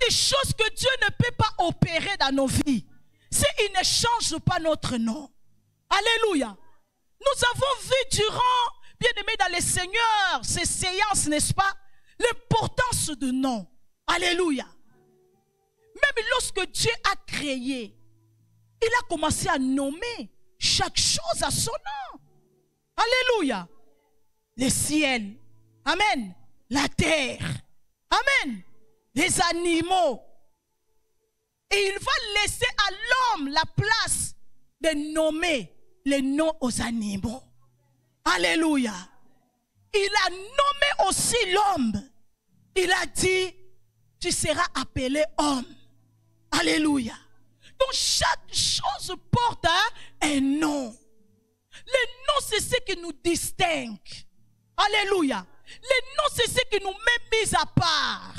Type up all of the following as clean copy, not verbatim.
des choses que Dieu ne peut pas opérer dans nos vies s'il ne change pas notre nom. Alléluia. Nous avons vu durant, bien aimé dans le Seigneur, ces séances, n'est-ce pas, l'importance de nom. Alléluia. Même lorsque Dieu a créé, il a commencé à nommer chaque chose à son nom. Alléluia. Les ciels. Amen. La terre. Amen. Les animaux. Et il va laisser à l'homme la place de nommer les noms aux animaux. Alléluia. Il a nommé aussi l'homme. Il a dit, tu seras appelé homme. Alléluia. Donc chaque chose porte un nom. Le nom, c'est ce qui nous distingue. Alléluia. Le nom, c'est ce qui nous met mis à part.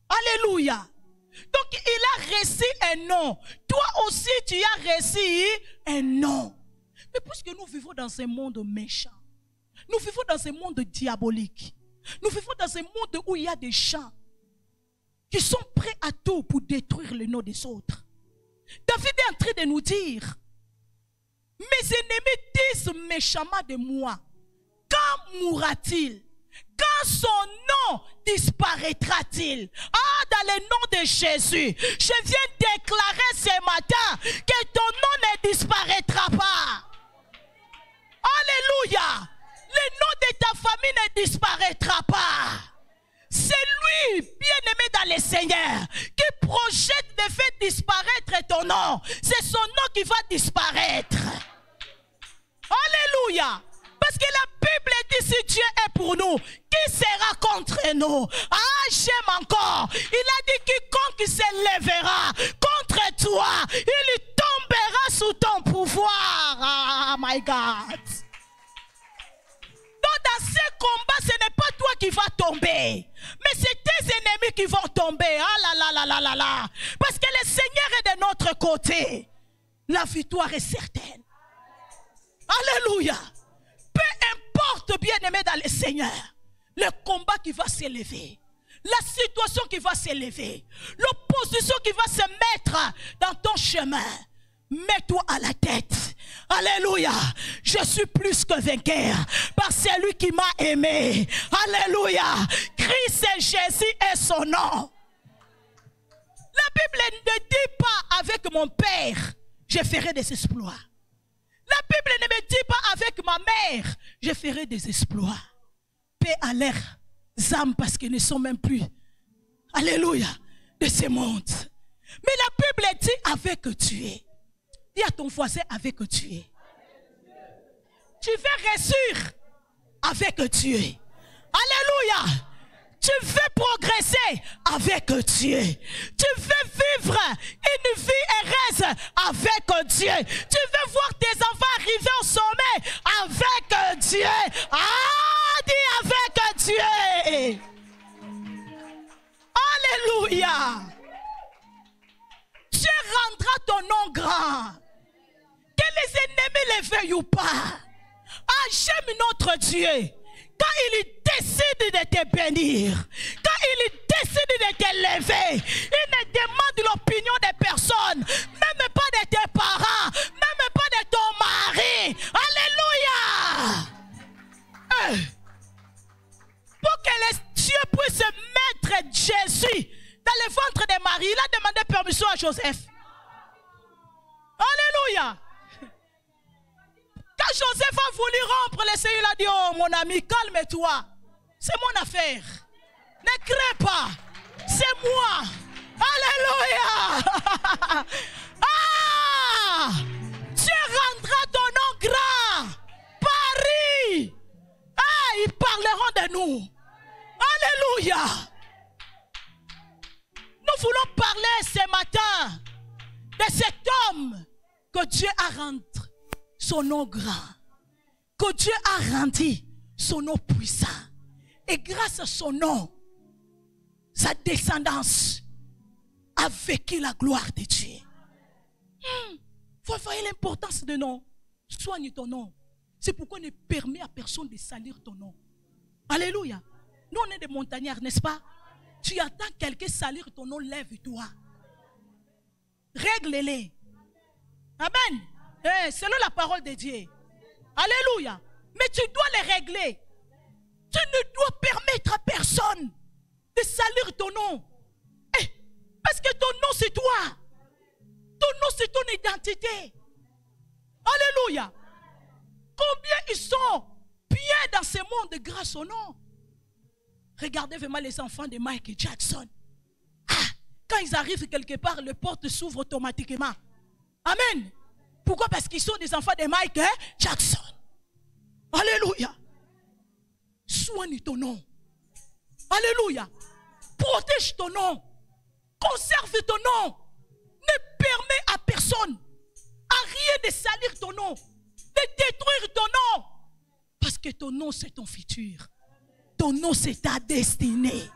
Alléluia. Donc il a reçu un nom. Toi aussi, tu as reçu un nom. Mais puisque nous vivons dans un monde méchant, nous vivons dans un monde diabolique, nous vivons dans un monde où il y a des gens qui sont prêts à tout pour détruire le nom des autres. David est en train de nous dire, mes ennemis disent méchamment de moi, quand mourra-t-il? Quand son nom disparaîtra-t-il? Ah, dans le nom de Jésus, je viens déclarer ce matin que ton nom ne disparaîtra pas. Alléluia. Le nom de ta famille ne disparaîtra pas. C'est lui, bien-aimé dans le Seigneur, qui projette de faire disparaître ton nom. C'est son nom qui va disparaître. Alléluia. Parce que la Bible dit, si Dieu est pour nous, qui sera contre nous? Ah, j'aime encore. Il a dit, quiconque s'élèvera contre toi, il tombera sous ton pouvoir. Ah, my God. Donc dans ce combat, ce n'est pas toi qui vas tomber, mais c'est tes ennemis qui vont tomber. Ah là là là là là là. Parce que le Seigneur est de notre côté. La victoire est certaine. Alléluia. Peu importe, bien-aimé dans le Seigneur, le combat qui va s'élever, la situation qui va s'élever, l'opposition qui va se mettre dans ton chemin, mets-toi à la tête. Alléluia. Je suis plus que vainqueur par celui qui m'a aimé. Alléluia. Christ et Jésus est son nom. La Bible ne dit pas avec mon Père, je ferai des exploits. La Bible ne me dit pas avec ma mère, je ferai des exploits. Paix à leurs âmes parce qu'ils ne sont même plus, alléluia, de ce monde. Mais la Bible dit avec tu es. Dis à ton voisin avec tu es. Tu veux réussir avec tu es. Alléluia. Tu veux progresser avec Dieu. Tu veux vivre une vie heureuse avec Dieu. Tu veux voir tes enfants arriver au sommet avec Dieu. Ah, dis avec Dieu. Alléluia. Dieu rendra ton nom grand. Que les ennemis le veuillent ou pas. Ah, j'aime notre Dieu. Quand il décide de te bénir, quand il décide de te lever, il ne demande l'opinion des personnes, même pas de tes parents, même pas de ton mari. Alléluia. Pour que Dieu puisse mettre Jésus dans le ventre de Marie, il a demandé permission à Joseph. Alléluia. Quand Joseph a voulu rompre le Seigneur, il a dit, oh mon ami, calme-toi. C'est mon affaire. Ne crains pas. C'est moi. Alléluia. Ah! Dieu rendra ton nom grand. Paris. Ah, ils parleront de nous. Alléluia. Nous voulons parler ce matin de cet homme que Dieu a rendu son nom grand, que Dieu a rendu son nom puissant. Et grâce à son nom, sa descendance a vécu la gloire de Dieu. Vous voyez l'importance de nom. Soigne ton nom. C'est pourquoi on ne permet à personne de salir ton nom. Alléluia. Nous on est des montagnards, n'est-ce pas? Tu attends quelqu'un salir ton nom, lève-toi. Règle-les. Amen. Selon la parole de Dieu. Alléluia. Mais tu dois les régler. Tu ne dois permettre à personne de salir ton nom. Parce que ton nom c'est toi. Ton nom c'est ton identité. Alléluia. Combien ils sont bien dans ce monde grâce au nom. Regardez vraiment les enfants de Michael Jackson. Quand ils arrivent quelque part, les portes s'ouvrent automatiquement. Amen. Pourquoi? Parce qu'ils sont des enfants de Michael Jackson. Alléluia. Soigne ton nom. Alléluia. Protège ton nom. Conserve ton nom. Ne permets à personne, à rien de salir ton nom, de détruire ton nom. Parce que ton nom, c'est ton futur. Ton nom, c'est ta destinée.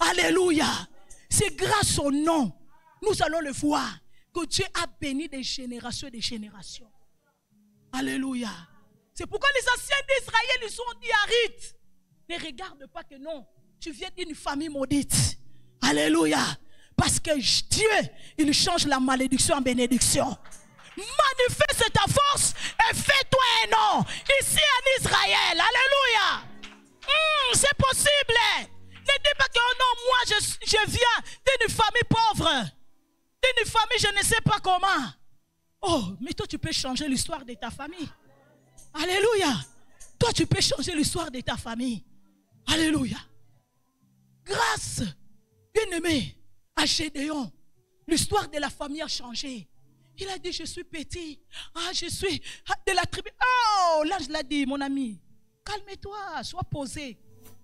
Alléluia. C'est grâce au nom, nous allons le voir, que Dieu a béni des générations et des générations. Alléluia. C'est pourquoi les anciens d'Israël, ils ont dit à Ruth, ne regarde pas que non, tu viens d'une famille maudite. Alléluia. Parce que Dieu, il change la malédiction en bénédiction. Manifeste ta force et fais-toi un nom ici en Israël. Alléluia. C'est possible. Ne dis pas que oh non, moi je viens d'une famille pauvre, d'une famille je ne sais pas comment. Oh, mais toi tu peux changer l'histoire de ta famille. Alléluia. Toi tu peux changer l'histoire de ta famille. Alléluia. Grâce, bien-aimé, à Gédéon, l'histoire de la famille a changé. Il a dit, je suis petit. Je suis de la tribu. Oh, l'ange l'a dit, mon ami. Calme-toi, sois posé.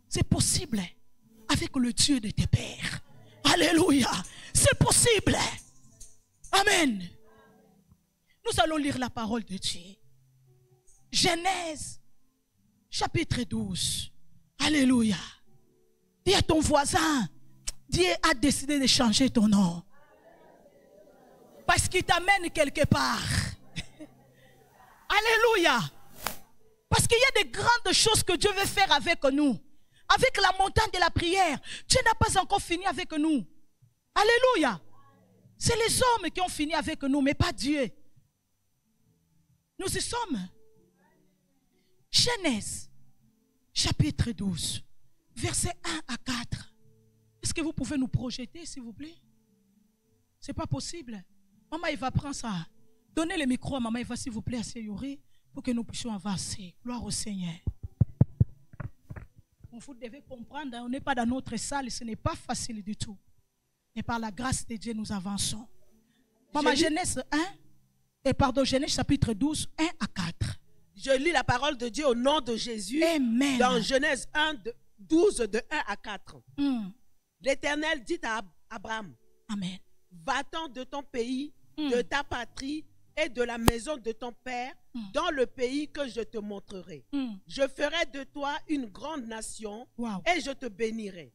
C'est possible avec le Dieu de tes pères. Alléluia. C'est possible. Amen. Nous allons lire la parole de Dieu. Genèse, chapitre 12. Alléluia. Dis à ton voisin, Dieu a décidé de changer ton nom. Parce qu'il t'amène quelque part. Alléluia. Parce qu'il y a de grandes choses que Dieu veut faire avec nous. Avec la montagne de la prière. Dieu n'a pas encore fini avec nous. Alléluia. C'est les hommes qui ont fini avec nous, mais pas Dieu. Nous y sommes. Genèse, chapitre 12, versets 1 à 4. Est-ce que vous pouvez nous projeter, s'il vous plaît? C'est pas possible. Maman, il va prendre ça. Donnez le micro à maman, il va, s'il vous plaît, à Seyori, pour que nous puissions avancer. Gloire au Seigneur. Vous devez comprendre, on n'est pas dans notre salle, ce n'est pas facile du tout. Mais par la grâce de Dieu, nous avançons. Maman, Genèse 1, Genèse chapitre 12, 1 à 4. Je lis la parole de Dieu au nom de Jésus. Amen. Dans Genèse 1, 12, de 1 à 4. L'Éternel dit à Abraham, Amen. Va-t'en de ton pays, de ta patrie et de la maison de ton père dans le pays que je te montrerai. Je ferai de toi une grande nation et je te bénirai.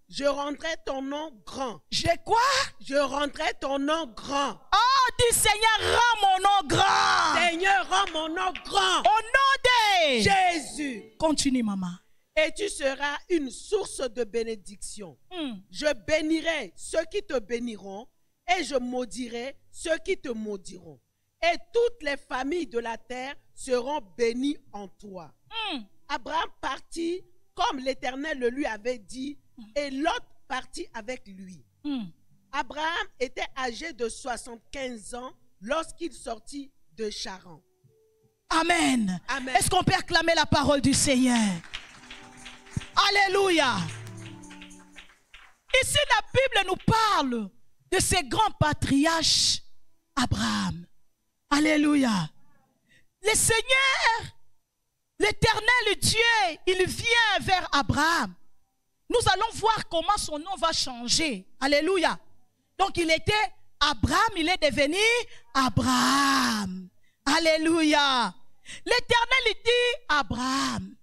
Je rendrai ton nom grand. Je quoi? Je rendrai ton nom grand. Oh, dis Seigneur, rends mon nom grand. Seigneur, rends mon nom grand. Au nom de Jésus. Continue, maman. Et tu seras une source de bénédiction. Je bénirai ceux qui te béniront et je maudirai ceux qui te maudiront. Et toutes les familles de la terre seront bénies en toi. Abraham partit comme l'Éternel le lui avait dit, et Lot partit avec lui. Abraham était âgé de 75 ans lorsqu'il sortit de Charan. Amen. Amen. Est-ce qu'on peut acclamer la parole du Seigneur? Alléluia. Ici, la Bible nous parle de ces grands patriarches, Abraham. Alléluia. Le Seigneur, l'Éternel Dieu, il vient vers Abraham. Nous allons voir comment son nom va changer. Alléluia. Donc il était Abraham, il est devenu Abraham. Alléluia. L'Éternel dit Abraham,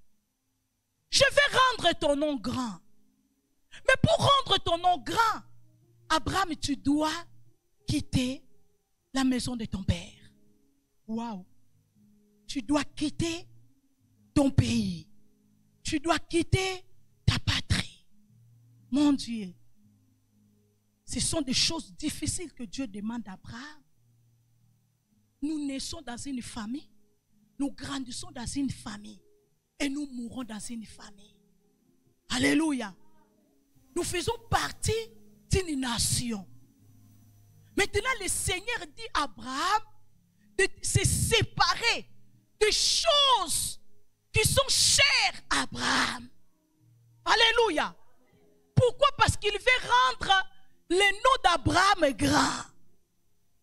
je vais rendre ton nom grand. Mais pour rendre ton nom grand, Abraham, tu dois quitter la maison de ton père. Waouh. Tu dois quitter ton pays. Tu dois quitter ta patrie. Mon Dieu, Ce sont des choses difficiles que Dieu demande à Abraham. Nous naissons dans une famille. Nous grandissons dans une famille. Et nous mourrons dans une famille. Alléluia. Nous faisons partie d'une nation. Maintenant, le Seigneur dit à Abraham de se séparer des choses qui sont chères à Abraham. Alléluia. Pourquoi? Parce qu'il veut rendre le nom d'Abraham grand.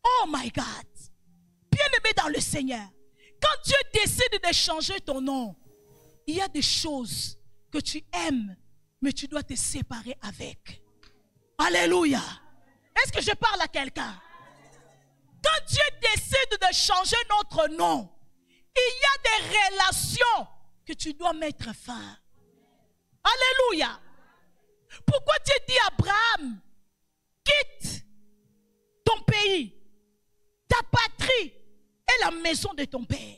Oh my God. Bien-aimé dans le Seigneur, quand Dieu décide de changer ton nom, il y a des choses que tu aimes, mais tu dois te séparer avec. Alléluia. Est-ce que je parle à quelqu'un? Quand Dieu décide de changer notre nom, il y a des relations que tu dois mettre fin. Alléluia. Pourquoi Dieu dit à Abraham, quitte ton pays, ta patrie et la maison de ton père?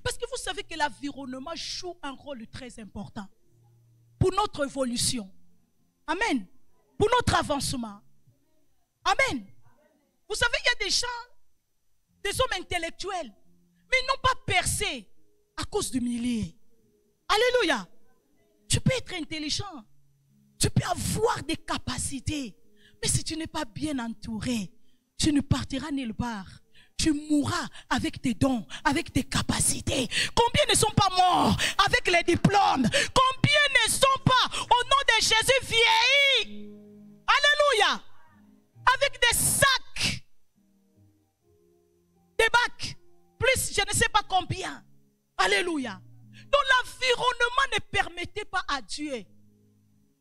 Parce que vous savez que l'environnement joue un rôle très important pour notre évolution. Amen. Pour notre avancement. Amen. Vous savez, il y a des gens, des hommes intellectuels, mais ils n'ont pas percé à cause du milieu. Alléluia. Tu peux être intelligent. Tu peux avoir des capacités. Mais si tu n'es pas bien entouré, tu ne partiras nulle part. Tu mourras avec tes dons, avec tes capacités. Combien ne sont pas morts avec les diplômes? Combien ne sont pas, au nom de Jésus, vieillis? Alléluia. Avec des sacs, des bacs, plus je ne sais pas combien. Alléluia. Donc l'environnement ne permettait pas à Dieu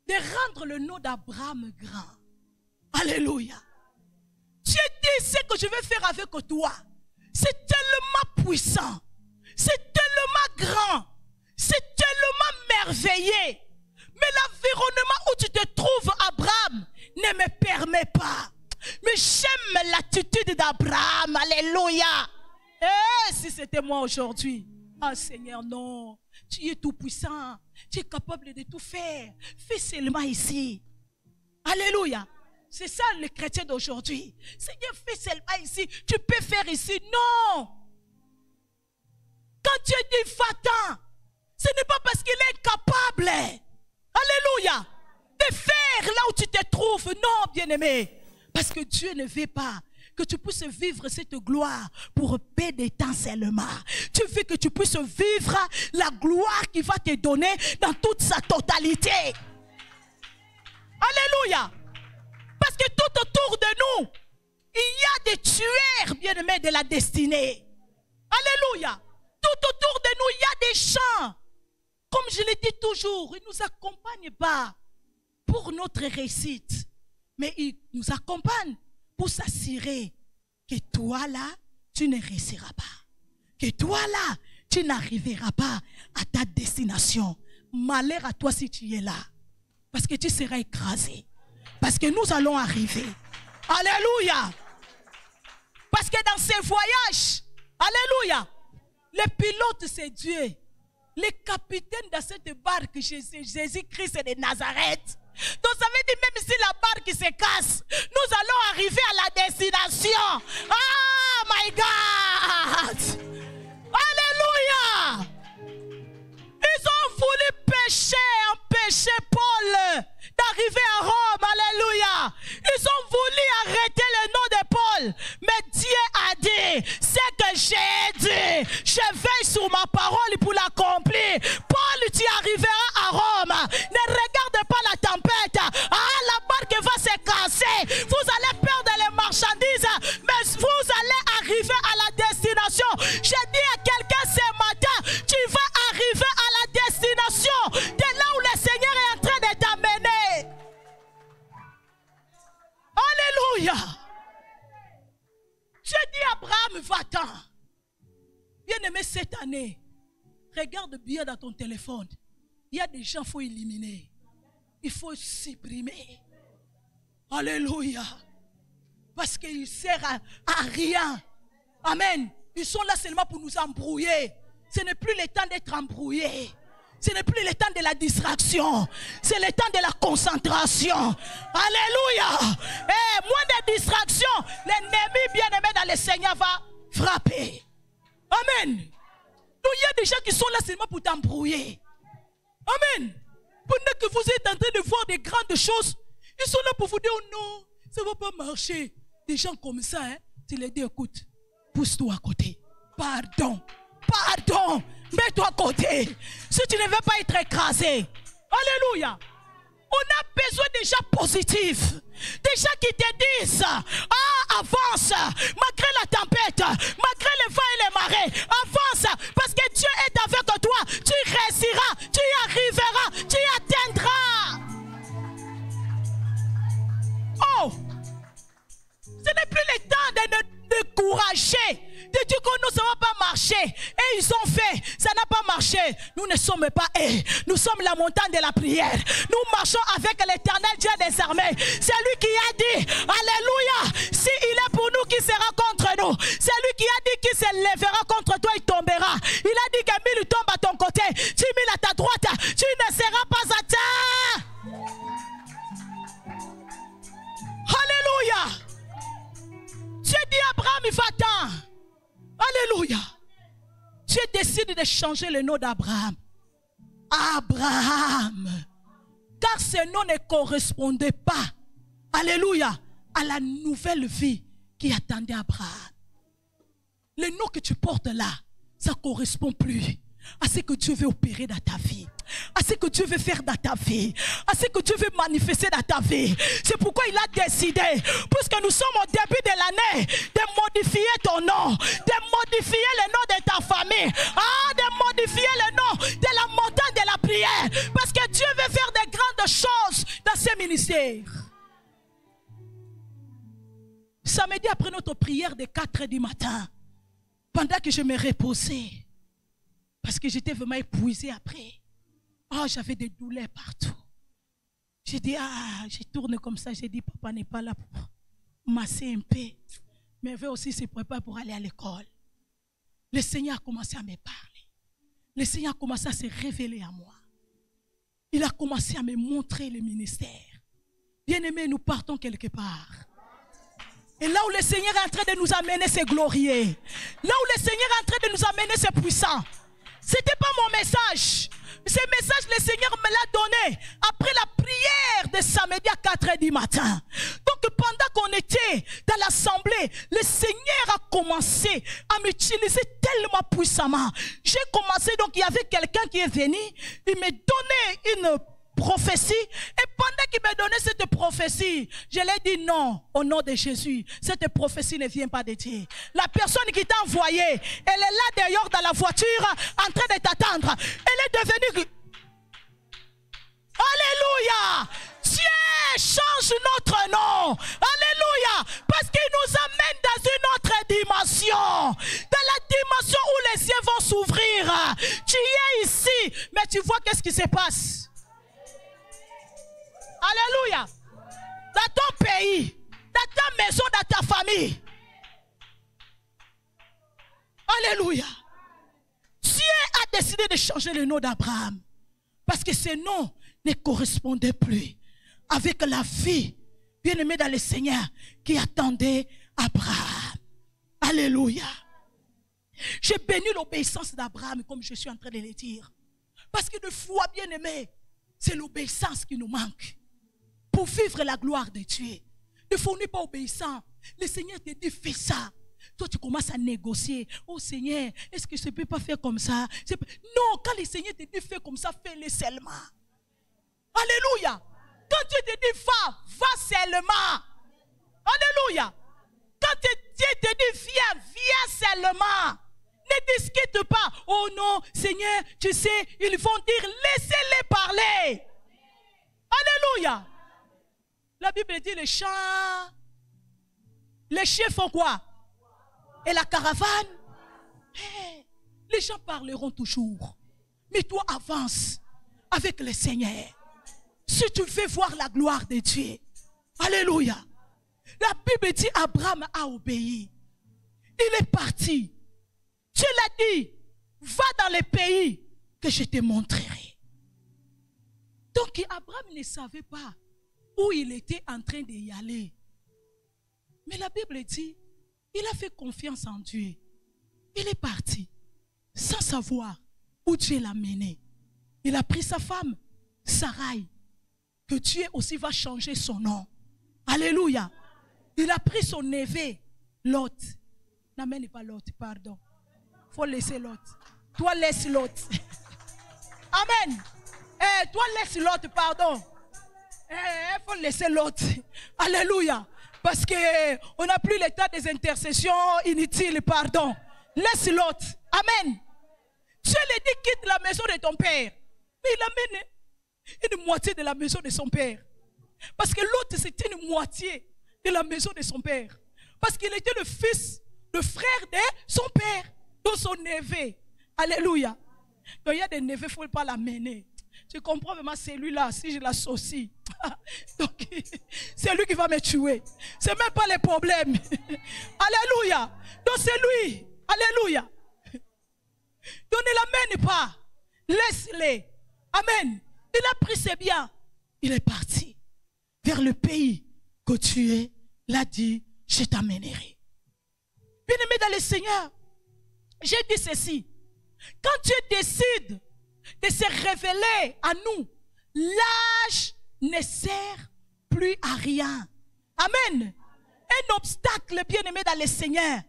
de rendre le nom d'Abraham grand. Alléluia. Dieu dit, ce que je vais faire avec toi, c'est tellement puissant, c'est tellement grand, c'est tellement merveilleux. Mais l'environnement où tu te trouves, Abraham, ne me permet pas. Mais j'aime l'attitude d'Abraham. Alléluia. Eh, si c'était moi aujourd'hui. Ah Seigneur, non. Tu es tout puissant. Tu es capable de tout faire. Fais seulement ici. Alléluia. C'est ça le chrétien d'aujourd'hui. Seigneur, fais seulement ici. Tu peux faire ici. Non. Quand Dieu dit va-t'en, ce n'est pas parce qu'il est incapable. Alléluia. De faire là où tu te trouves. Non, bien-aimé. Parce que Dieu ne veut pas que tu puisses vivre cette gloire pour peu de temps seulement. Tu veux que tu puisses vivre la gloire qui va te donner dans toute sa totalité. Alléluia. Parce que tout autour de nous, il y a des tueurs, bien-aimés, de la destinée. Alléluia. Tout autour de nous, il y a des gens. Comme je le dis toujours, ils ne nous accompagnent pas pour notre réussite. Mais ils nous accompagnent pour s'assurer que toi là, tu ne réussiras pas. Que toi là, tu n'arriveras pas à ta destination. Malheur à toi si tu es là. Parce que tu seras écrasé. Parce que nous allons arriver. Alléluia. Parce que dans ces voyages, alléluia, le pilote c'est Dieu. Le capitaine de cette barque, Jésus-Christ de Nazareth. Donc ça veut dire même si la barque se casse, nous allons arriver à la destination. Oh my God. Alléluia. Ils ont voulu empêcher Paul d'arriver à Rome. Alléluia. Ils ont voulu arrêter le nom de Paul. Mais Dieu a dit, c'est que j'ai dit, je veille sur ma parole pour l'accomplir. Paul, tu arriveras à Rome. Ne regarde pas la tempête. Ah, la barque va se casser. Vous allez perdre les marchandises, mais vous allez arriver à la destination. J'ai dit à quelqu'un ce matin, tu vas arriver à la destination. De là où le Seigneur est en train de t'amener. Alléluia. J'ai dit à Abraham, va-t'en. Bien-aimé, cette année, regarde bien dans ton téléphone. Il y a des gens qu'il faut éliminer. Il faut supprimer. Alléluia. Parce qu'ils ne servent à rien. Amen. Ils sont là seulement pour nous embrouiller. Ce n'est plus le temps d'être embrouillés. Ce n'est plus le temps de la distraction. C'est le temps de la concentration. Alléluia. Et moins de distraction. L'ennemi bien-aimé dans le Seigneur va frapper. Amen. Donc il y a des gens qui sont là seulement pour t'embrouiller. Amen. Pendant que vous êtes en train de voir des grandes choses, ils sont là pour vous dire, oh non, ça ne va pas marcher. Des gens comme ça, hein, tu les dis, écoute, pousse-toi à côté. Pardon. Pardon. Mets-toi à côté. Si tu ne veux pas être écrasé. Alléluia. On a besoin des gens positifs. Des gens qui te disent, ah, avance. Malgré la tempête, malgré le vent et les marées, avance. Parce que Dieu est avec toi. Tu réussiras, tu y arriveras, tu y atteindras. Oh, ce n'est plus le temps de nous décourager. De dire que nous, ça ne va pas marcher. Et ils ont fait, ça n'a pas marché. Nous ne sommes pas eux. Nous sommes la montagne de la prière. Nous marchons avec l'Éternel Dieu des armées. C'est lui qui a dit, alléluia, s'il est pour nous, qui sera contre nous? C'est lui qui a dit qu'il se lèvera contre toi, il tombera. Il a dit que 1000 tombent à ton côté, 10 000 à ta droite, tu ne seras pas atteint. Alléluia. Dieu dit à Abraham, il va-t'en. Alléluia. Dieu décide de changer le nom d'Abraham. Abraham. Car ce nom ne correspondait pas, alléluia, à la nouvelle vie qui attendait Abraham. Le nom que tu portes là, ça ne correspond plus à ce que Dieu veut opérer dans ta vie, à ce que Dieu veut faire dans ta vie, à ce que Dieu veut manifester dans ta vie. C'est pourquoi il a décidé, puisque nous sommes au début de l'année, de modifier ton nom, de modifier le nom de ta famille, de modifier le nom de la montagne de la prière, parce que Dieu veut faire de grandes choses dans ce ministère. Samedi, après notre prière de 4 heures du matin, pendant que je me reposais, parce que j'étais vraiment épuisée après. Oh, j'avais des douleurs partout. J'ai dit, je tourne comme ça. J'ai dit, papa n'est pas là pour masser un peu. Mais il veut aussi se préparer pour aller à l'école. Le Seigneur a commencé à me parler. Le Seigneur a commencé à se révéler à moi. Il a commencé à me montrer le ministère. Bien-aimés, nous partons quelque part. Et là où le Seigneur est en train de nous amener, c'est glorieux. Là où le Seigneur est en train de nous amener, c'est puissant. Ce n'était pas mon message. Ce message, le Seigneur me l'a donné après la prière de samedi à 4 heures du matin. Donc pendant qu'on était dans l'assemblée, le Seigneur a commencé à m'utiliser tellement puissamment. J'ai commencé, donc il y avait quelqu'un qui est venu, il me donnait une prophétie, et pendant qu'il me donnait cette prophétie, je lui ai dit non, au nom de Jésus, cette prophétie ne vient pas de Dieu. La personne qui t'a envoyé, elle est là d'ailleurs dans la voiture en train de t'attendre. Elle est devenue... Alléluia. Dieu change notre nom. Alléluia. Parce qu'il nous amène dans une autre dimension. Dans la dimension où les cieux vont s'ouvrir. Tu es ici, mais tu vois qu'est-ce qui se passe. Alléluia. Dans ton pays, dans ta maison, dans ta famille. Alléluia. Dieu a décidé de changer le nom d'Abraham. Parce que ce nom ne correspondait plus avec la vie bien-aimée dans le Seigneur qui attendait Abraham. Alléluia. J'ai béni l'obéissance d'Abraham comme je suis en train de le dire. Parce que de foi bien-aimée, c'est l'obéissance qui nous manque. Pour vivre la gloire de Dieu. Ne faut pas obéissant. Le Seigneur te dit fais ça. Toi tu commences à négocier. Oh Seigneur, est-ce que je ne peux pas faire comme ça? Non, quand le Seigneur te dit fais comme ça, fais-le seulement. Alléluia. Quand Dieu te dit va seulement. Alléluia. Quand Dieu te dit viens seulement. Ne discute pas. Oh non, Seigneur, tu sais, ils vont dire laissez-les parler. Alléluia. La Bible dit les chiens font quoi? Et la caravane? Les gens parleront toujours. Mais toi avance avec le Seigneur. Si tu veux voir la gloire de Dieu. Alléluia. La Bible dit Abraham a obéi. Il est parti. Dieu l'a dit, va dans le pays que je te montrerai. Donc Abraham ne savait pas où il était en train d'y aller. Mais la Bible dit, il a fait confiance en Dieu. Il est parti sans savoir où Dieu l'a mené. Il a pris sa femme, Sarai, que Dieu aussi va changer son nom. Alléluia. Il a pris son neveu, Lot. N'amène pas Lot, pardon. Il faut laisser Lot. Toi, laisse Lot. Amen. Toi, laisse Lot, pardon. Il faut laisser Lot. Alléluia. Parce qu'on n'a plus le temps des intercessions inutiles, pardon. Laisse Lot. Amen. Dieu lui dit, quitte la maison de ton père. Mais il amène une moitié de la maison de son père. Parce que l'autre, c'était une moitié de la maison de son père. Parce qu'il était le fils, le frère de son père, donc son neveu. Alléluia. Donc il y a des neveux, il ne faut pas l'amener. Tu comprends vraiment celui-là, si je l'associe. Donc c'est lui qui va me tuer. Ce n'est même pas le problème. Alléluia. Donc c'est lui. Alléluia. Donc ne l'amène pas. Laisse-les. Amen. Il a pris ses biens. Il est parti vers le pays que Dieu l'a dit, je t'amènerai. Bien-aimé dans le Seigneur, j'ai dit ceci. Quand Dieu décide de se révéler à nous, l'âge ne sert plus à rien. Amen. Un obstacle, bien-aimé dans le Seigneur,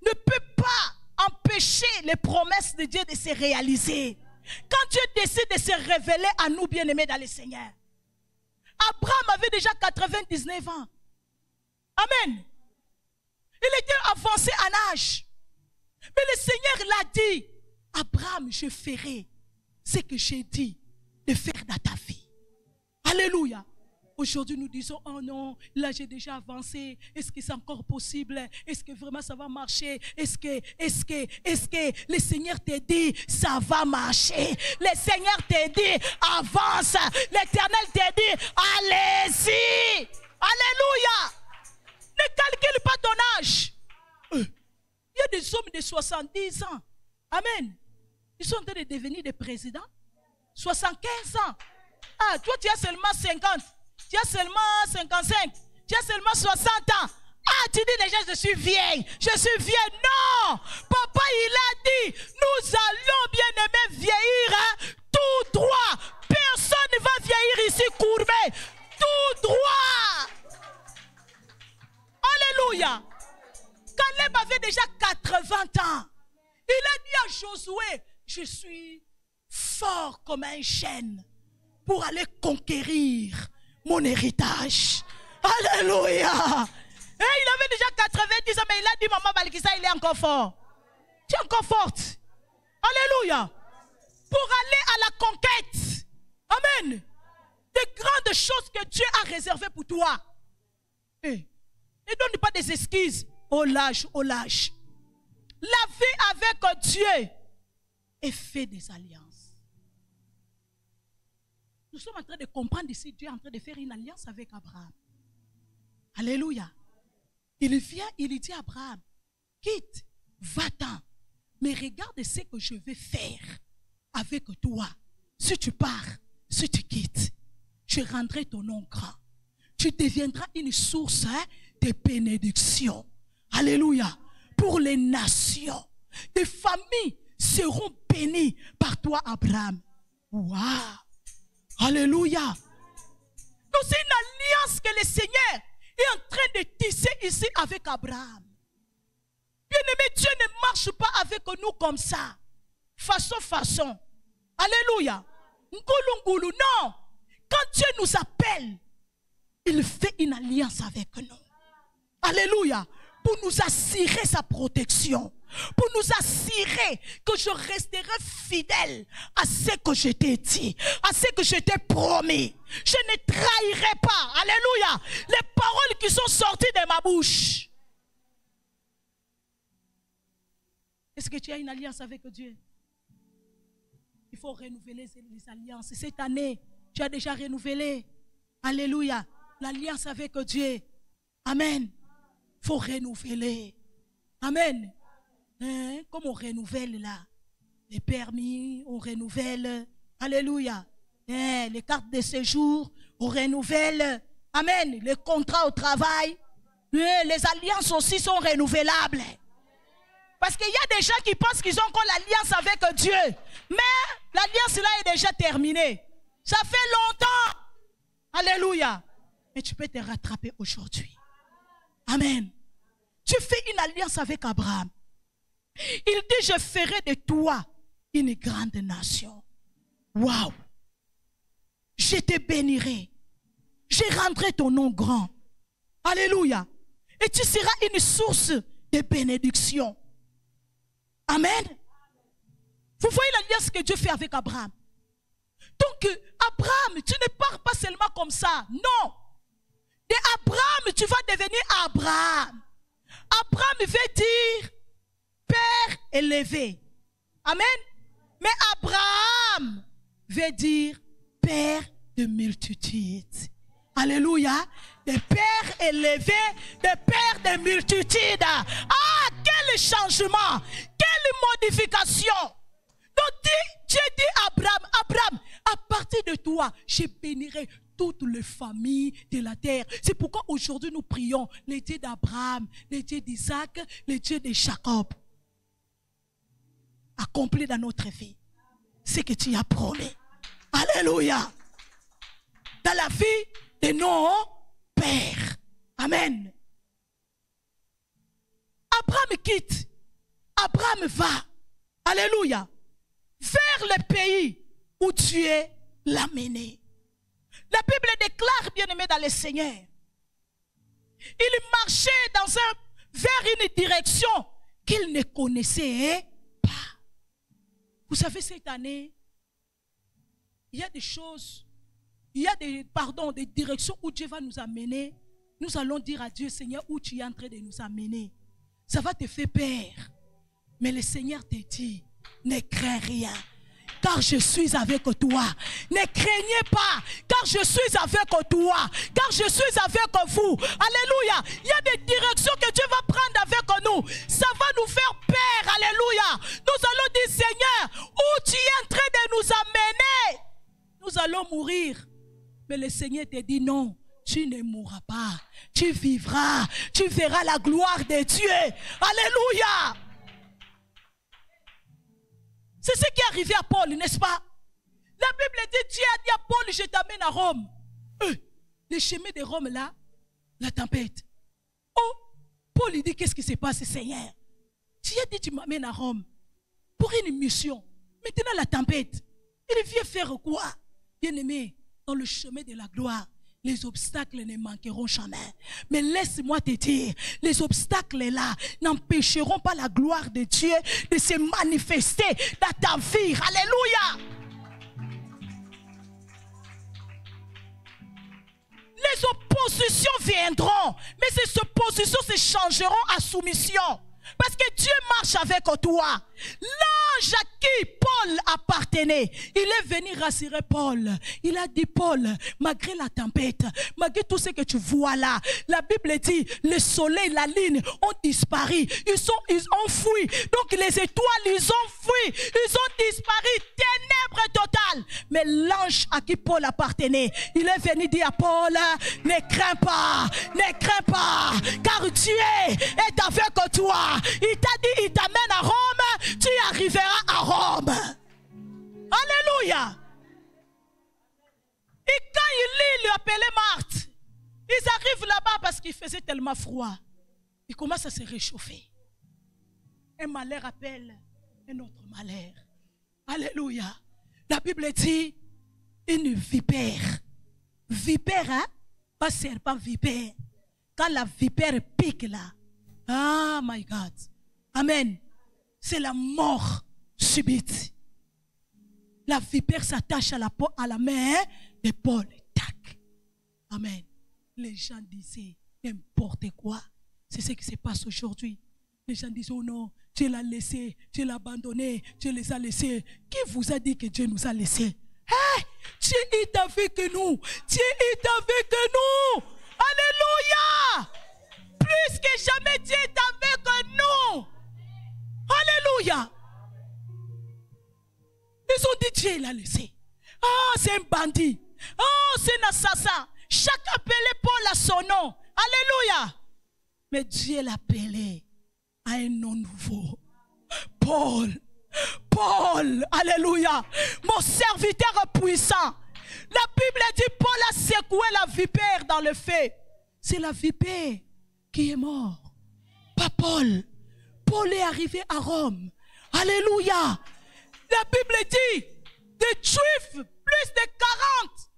ne peut pas empêcher les promesses de Dieu de se réaliser. Quand Dieu décide de se révéler à nous, bien-aimés dans le Seigneur. Abraham avait déjà 99 ans. Amen. Il était avancé en âge. Mais le Seigneur l'a dit, Abraham, je ferai ce que j'ai dit de faire dans ta vie. Alléluia. Aujourd'hui, nous disons, oh non, là j'ai déjà avancé. Est-ce que c'est encore possible? Est-ce que vraiment ça va marcher? Est-ce que le Seigneur te dit, ça va marcher? Le Seigneur te dit, avance. L'Éternel te dit, allez-y. Alléluia. Ne calcule pas ton âge. Il y a des hommes de 70 ans. Amen. Ils sont en train de devenir des présidents. 75 ans. Ah, toi tu as seulement 50. Tu as seulement 55, tu as seulement 60 ans. Ah, tu dis déjà, je suis vieille. Je suis vieille. Non. Papa, il a dit, nous allons bien aimer vieillir tout droit. Personne ne va vieillir ici courbé. Tout droit. Alléluia. Caleb avait déjà 80 ans. Il a dit à Josué, je suis fort comme un chêne pour aller conquérir mon héritage. Alléluia. Et il avait déjà 90 ans, mais il a dit, maman Balkissa, il est encore fort. Tu es encore forte. Alléluia. Pour aller à la conquête. Amen. Des grandes choses que Dieu a réservées pour toi. Et ne donne pas des excuses. Oh lâche, oh lâche. La vie avec Dieu est faite des alliances. Nous sommes en train de comprendre ici, Dieu est en train de faire une alliance avec Abraham. Alléluia. Il vient, il dit à Abraham, quitte, va-t'en, mais regarde ce que je vais faire avec toi. Si tu pars, si tu quittes, je rendrai ton nom grand. Tu deviendras une source de bénédiction. Alléluia. Pour les nations, des familles seront bénies par toi, Abraham. Waouh. Alléluia. Donc c'est une alliance que le Seigneur est en train de tisser ici avec Abraham. Bien-aimé, Dieu ne marche pas avec nous comme ça. Façon. Alléluia. Ngulu, non. Quand Dieu nous appelle, il fait une alliance avec nous. Alléluia. Pour nous assurer sa protection. Pour nous assurer que je resterai fidèle à ce que je t'ai dit, à ce que je t'ai promis. Je ne trahirai pas, alléluia, les paroles qui sont sorties de ma bouche. Est-ce que tu as une alliance avec Dieu? Il faut renouveler les alliances. Cette année, tu as déjà renouvelé, alléluia, l'alliance avec Dieu. Amen. Il faut renouveler. Amen. Hein? Comme on renouvelle là, les permis, on renouvelle. Alléluia. Les cartes de séjour, on renouvelle. Amen. Les contrats au travail. Les alliances aussi sont renouvelables. Parce qu'il y a des gens qui pensent qu'ils ont encore l'alliance avec Dieu. Mais l'alliance là est déjà terminée. Ça fait longtemps. Alléluia. Mais tu peux te rattraper aujourd'hui. Amen. Tu fais une alliance avec Abraham. Il dit, je ferai de toi une grande nation. Waouh. Je te bénirai. Je rendrai ton nom grand. Alléluia. Et tu seras une source de bénédiction. Amen. Vous voyez l'alliance que Dieu fait avec Abraham. Donc, Abraham, tu ne pars pas seulement comme ça. Non. De Abraham, tu vas devenir Abraham. Abraham veut dire Père élevé. Amen. Mais Abraham veut dire Père de multitudes. Alléluia. De Père élevé, de Père de multitudes. Ah, quel changement, quelle modification. Donc Dieu dit à Abraham, Abraham, à partir de toi, je bénirai toutes les familles de la terre. C'est pourquoi aujourd'hui nous prions les dieux d'Abraham, les dieux d'Isaac, les dieux de Jacob. Accomplis dans notre vie ce que tu as promis. Alléluia. Dans la vie de nos pères. Amen. Abraham quitte. Abraham va. Alléluia. Vers le pays où Dieu l'a mené. La Bible déclare, bien-aimé dans le Seigneur, il marchait vers une direction qu'il ne connaissait pas. Vous savez, cette année, il y a des choses, il y a des directions où Dieu va nous amener. Nous allons dire à Dieu, Seigneur, où tu es en train de nous amener. Ça va te faire peur. Mais le Seigneur te dit, ne crains rien, car je suis avec toi. Ne craignez pas, car je suis avec toi, car je suis avec vous. Alléluia. Il y a des directions que Dieu va prendre avec nous. Ça va nous faire peur. Alléluia. Nous allons dire, Seigneur, où tu es en train de nous amener, nous allons mourir. Mais le Seigneur te dit, non, tu ne mourras pas. Tu vivras. Tu verras la gloire de Dieu. Alléluia. C'est ce qui est arrivé à Paul, n'est-ce pas? La Bible dit, Dieu a dit à Paul, je t'amène à Rome. Le chemin de Rome là, la tempête. Oh, Paul il dit, qu'est-ce qui se passe, Seigneur? Dieu a dit, tu m'amènes à Rome pour une mission. Maintenant la tempête, il vient faire quoi? Bien-aimé, dans le chemin de la gloire, les obstacles ne manqueront jamais. Mais laisse-moi te dire, les obstacles là n'empêcheront pas la gloire de Dieu de se manifester dans ta vie. Alléluia. Les oppositions viendront, mais ces oppositions se changeront à soumission. Parce que Dieu marche avec toi. L'ange à qui Paul appartenait, il est venu rassurer Paul. Il a dit, Paul, malgré la tempête, malgré tout ce que tu vois là, la Bible dit, le soleil, la lune ont disparu. Ils ont fui. Donc les étoiles, ils ont fui. Ils ont disparu. Ténèbres totales. Mais l'ange à qui Paul appartenait, il est venu dire à Paul, ne crains pas, car Dieu est avec toi. Il t'a dit, il t'amène à Rome, tu arriveras à Rome. Alléluia. Et quand il appelait Marthe, ils arrivent là-bas parce qu'il faisait tellement froid. Ils commencent à se réchauffer. Un malheur appelle un autre malheur. Alléluia. La Bible dit, une vipère. Vipère, hein? Pas serpent, vipère. Quand la vipère pique là, ah my God. Amen. C'est la mort subite. La vipère s'attache à la main de Paul. Tac. Amen. Les gens disaient n'importe quoi. C'est ce qui se passe aujourd'hui. Les gens disent, oh non, Dieu l'a laissé, Dieu l'a abandonné, Dieu les a laissés. Qui vous a dit que Dieu nous a laissés? Hey, Dieu est avec nous. Dieu est avec nous. Alléluia. Plus que jamais, Dieu est avec nous. Alléluia. Ils ont dit, Dieu l'a laissé. Ah, c'est un bandit. Oh, c'est un assassin. Chacun appelait Paul à son nom. Alléluia. Mais Dieu l'appelait à un nom nouveau. Paul. Paul. Alléluia. Mon serviteur puissant. La Bible dit Paul a secoué la vipère dans le feu. C'est la vipère qui est morte. Pas Paul. Paul est arrivé à Rome. Alléluia. La Bible dit des Juifs, plus de 40,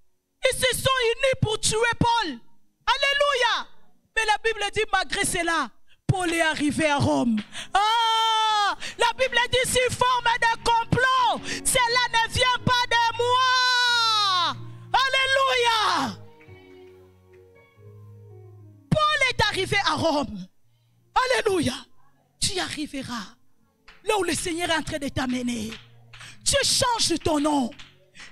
ils se sont unis pour tuer Paul. Alléluia. Mais la Bible dit malgré cela, Paul est arrivé à Rome. Ah, la Bible dit s'il forme des complots, cela ne vient pas de moi. Alléluia. Paul est arrivé à Rome. Alléluia. Tu y arriveras là où le Seigneur est en train de t'amener. Tu changes ton nom.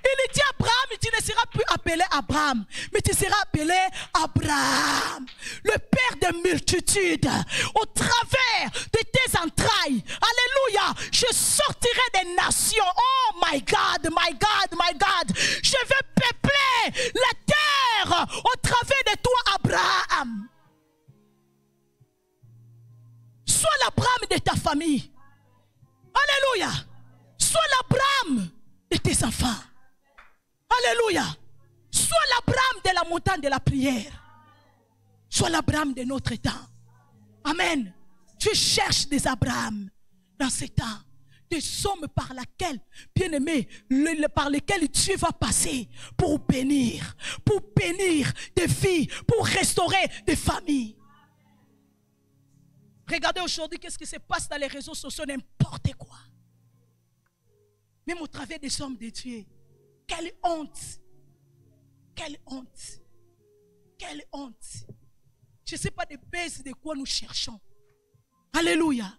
Il dit Abraham, tu ne seras plus appelé Abraham, mais tu seras appelé Abraham, le père de multitudes. Au travers de tes entrailles, alléluia, je sortirai des nations. Oh my God, my God, my God. Je vais peupler la terre au travers de toi, Abraham. Sois l'Abraham de ta famille. Alléluia. Sois l'Abraham de tes enfants. Alléluia. Sois l'Abraham de la montagne de la prière. Sois l'Abraham de notre temps. Amen. Tu cherches des Abrahams dans ces temps. Des hommes par lesquels, bien aimé, par lesquels Dieu va passer pour bénir des filles, pour restaurer des familles. Regardez aujourd'hui qu'est-ce qui se passe dans les réseaux sociaux, n'importe quoi. Même au travers des hommes de Dieu. Quelle honte. Quelle honte. Quelle honte. Je ne sais pas de base de quoi nous cherchons. Alléluia.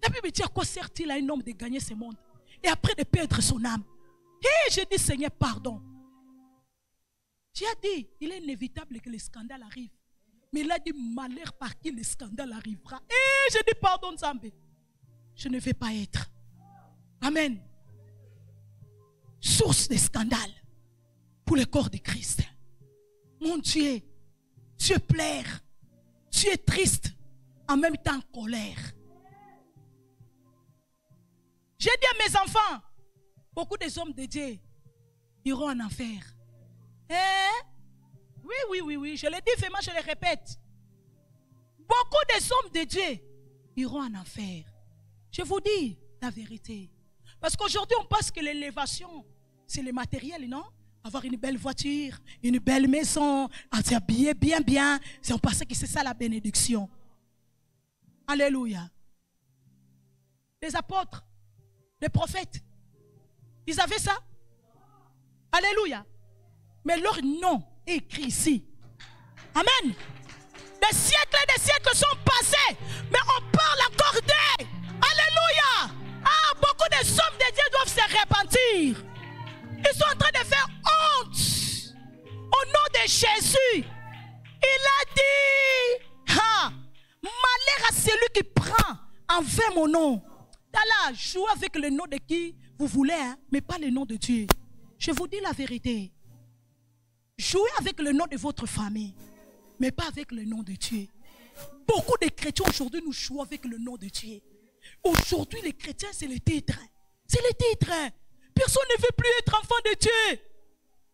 La Bible dit à quoi sert-il à un homme de gagner ce monde et après de perdre son âme. Et j'ai dit Seigneur pardon. J'ai dit il est inévitable que le scandale arrive. Mais il a dit malheur par qui le scandale arrivera. Et j'ai dit pardon Zambé. Je ne vais pas être. Amen. Source de scandale pour le corps de Christ. Mon Dieu, tu pleures, tu es triste, en même temps en colère. J'ai dit à mes enfants, beaucoup des hommes de Dieu iront en enfer. Oui, je le dis vraiment, je le répète. Beaucoup des hommes de Dieu iront en enfer. Je vous dis la vérité. Parce qu'aujourd'hui, on pense que l'élévation, c'est le matériel, non? Avoir une belle voiture, une belle maison, s'habiller bien. On pense que c'est ça la bénédiction. Alléluia. Les apôtres, les prophètes, ils avaient ça? Alléluia. Mais leur nom est écrit ici. Amen. Des siècles et des siècles sont passés, mais on parle encore d'eux. Alléluia. Ah, beaucoup de hommes de Dieu doivent se repentir. Ils sont en train de faire honte au nom de Jésus. Il a dit, malheur à celui qui prend en vain mon nom. Là, jouez avec le nom de qui vous voulez, hein, mais pas le nom de Dieu. Je vous dis la vérité. Jouez avec le nom de votre famille, mais pas avec le nom de Dieu. Beaucoup de chrétiens aujourd'hui nous jouent avec le nom de Dieu. Aujourd'hui, les chrétiens, c'est le titre. C'est le titre. Personne ne veut plus être enfant de Dieu.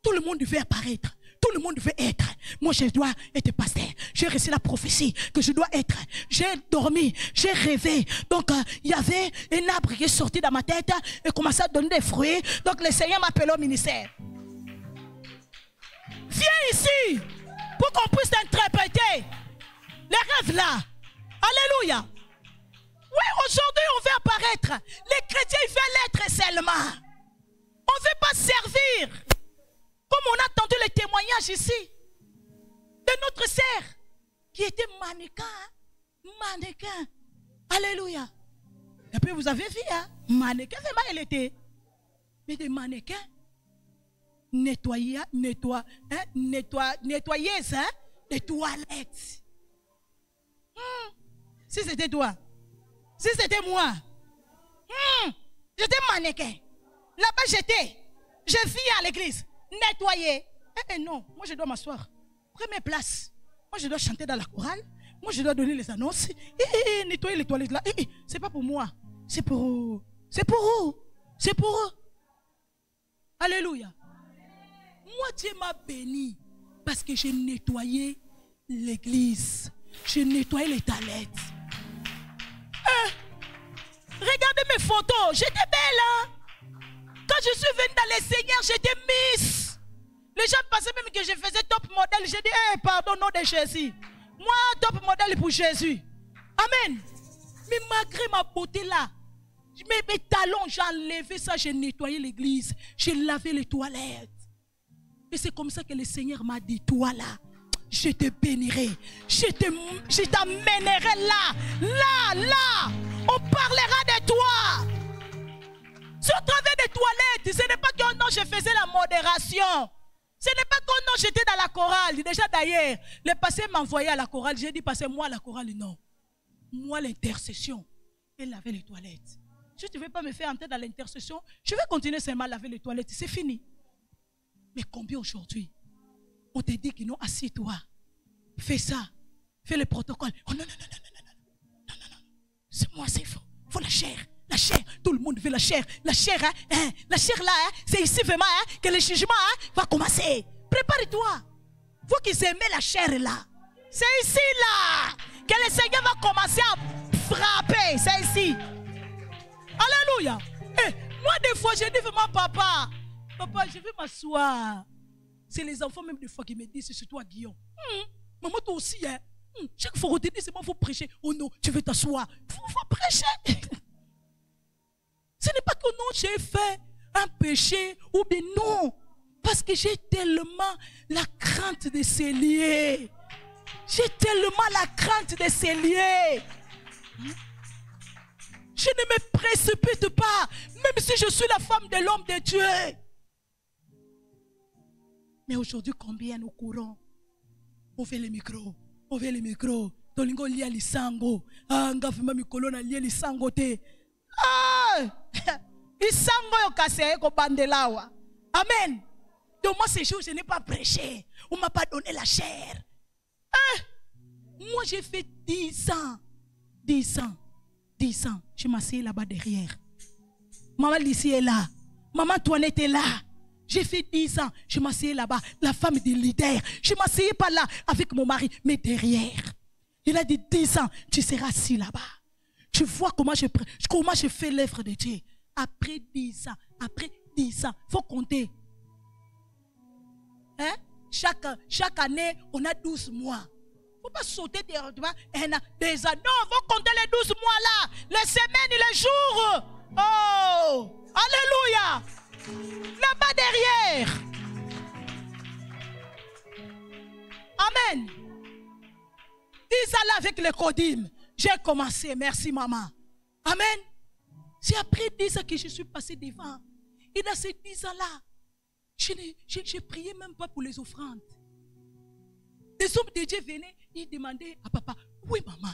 Tout le monde veut apparaître. Tout le monde veut être. Moi, je dois être pasteur. J'ai reçu la prophétie que je dois être. J'ai dormi, j'ai rêvé. Donc, il y avait un arbre qui est sorti dans ma tête et commençait à donner des fruits. Donc, le Seigneur m'appelait au ministère. Viens ici pour qu'on puisse interpréter les rêves là. Alléluia. Oui, aujourd'hui, on veut apparaître. Les chrétiens, ils veulent l'être seulement. On ne veut pas servir. Comme on a entendu le témoignage ici de notre sœur qui était mannequin. Mannequin. Alléluia. Et puis vous avez vu, hein? Mannequin, vraiment elle était. Mais des mannequins nettoyeuse, hein? Des toilettes. Si c'était toi, si c'était moi, j'étais mannequin. Là-bas j'étais. Je viens à l'église, nettoyer. Non, moi je dois m'asseoir. Première place. Moi je dois chanter dans la chorale. Moi je dois donner les annonces. Nettoyer les toilettes là. C'est pas pour moi. C'est pour eux. C'est pour eux. C'est pour eux. Alléluia. Moi Dieu m'a béni parce que j'ai nettoyé l'église. J'ai nettoyé les toilettes. Regardez mes photos. J'étais belle, hein? Quand je suis venue dans les seigneurs, j'étais Miss. Les gens pensaient même que je faisais top modèle. J'ai dit, pardon, nom de Jésus. Moi, top modèle pour Jésus. Amen. Mais malgré ma beauté là, mes talons, j'ai enlevé ça, j'ai nettoyé l'église. J'ai lavé les toilettes. Et c'est comme ça que le Seigneur m'a dit, toi là, je te bénirai. Je t'amènerai là. On parlera de toi. Sur le travers des toilettes, ce n'est pas que non, je faisais la modération. Ce n'est pas que non, j'étais dans la chorale. Déjà d'ailleurs, le passé m'envoyait à la chorale. J'ai dit, passez moi à la chorale, non. Moi, l'intercession, et laver les toilettes. Si tu ne veux pas me faire entrer dans l'intercession, je vais continuer seulement à laver les toilettes. C'est fini. Mais combien aujourd'hui, on te dit que non, assieds-toi. Fais ça. Fais le protocole. Oh non. C'est moi, c'est faux. Il faut la chair. La chair, tout le monde veut la chair. La chair, la chair là, c'est ici vraiment que le jugement va commencer. Prépare-toi. Il faut qu'ils aiment la chair là. C'est ici là que le Seigneur va commencer à frapper. C'est ici. Alléluia. Moi des fois, je dis vraiment papa, je vais m'asseoir. C'est les enfants même des fois qui me disent, c'est toi Guillaume. Maman toi aussi, hein. Chaque fois on te dit, c'est moi, il faut prêcher. Oh non, tu veux t'asseoir. Il faut prêcher. Ce n'est pas que non, j'ai fait un péché ou bien non. Parce que j'ai tellement la crainte de ces liés. J'ai tellement la crainte de ces liés. Je ne me précipite pas, même si je suis la femme de l'homme de Dieu. Mais aujourd'hui, combien nous courons? On fait les micros. On fait les micros. Tolingo lia lisango. Ngafima mikolo na lia lisango te. Lisango yo kase ko bandelawa. Amen. Donc moi ces jours je n'ai pas prêché. On m'a pas donné la chair. Moi j'ai fait 10 ans. 10 ans. Je m'assieds là-bas derrière. Maman Lucie est là. Maman Toinette est là. J'ai fait 10 ans. Je m'assieds là-bas. La femme du leader. Je ne m'assieds pas là avec mon mari, mais derrière. Il a dit 10 ans, tu seras assis là-bas. Tu vois comment je fais l'œuvre de Dieu. Après 10 ans, il faut compter. Hein? Chaque année, on a 12 mois. Il ne faut pas sauter directement 1 an, 2 ans. Non, il faut compter les 12 mois là. Les semaines et les jours. Oh! Alléluia! Là-bas derrière. Amen. 10 ans là avec le codim. J'ai commencé. Merci maman. Amen. C'est après 10 ans que je suis passé devant. Et dans ces 10 ans là, je ne priais même pas pour les offrandes. Les hommes de Dieu venaient, ils demandaient à papa, oui maman,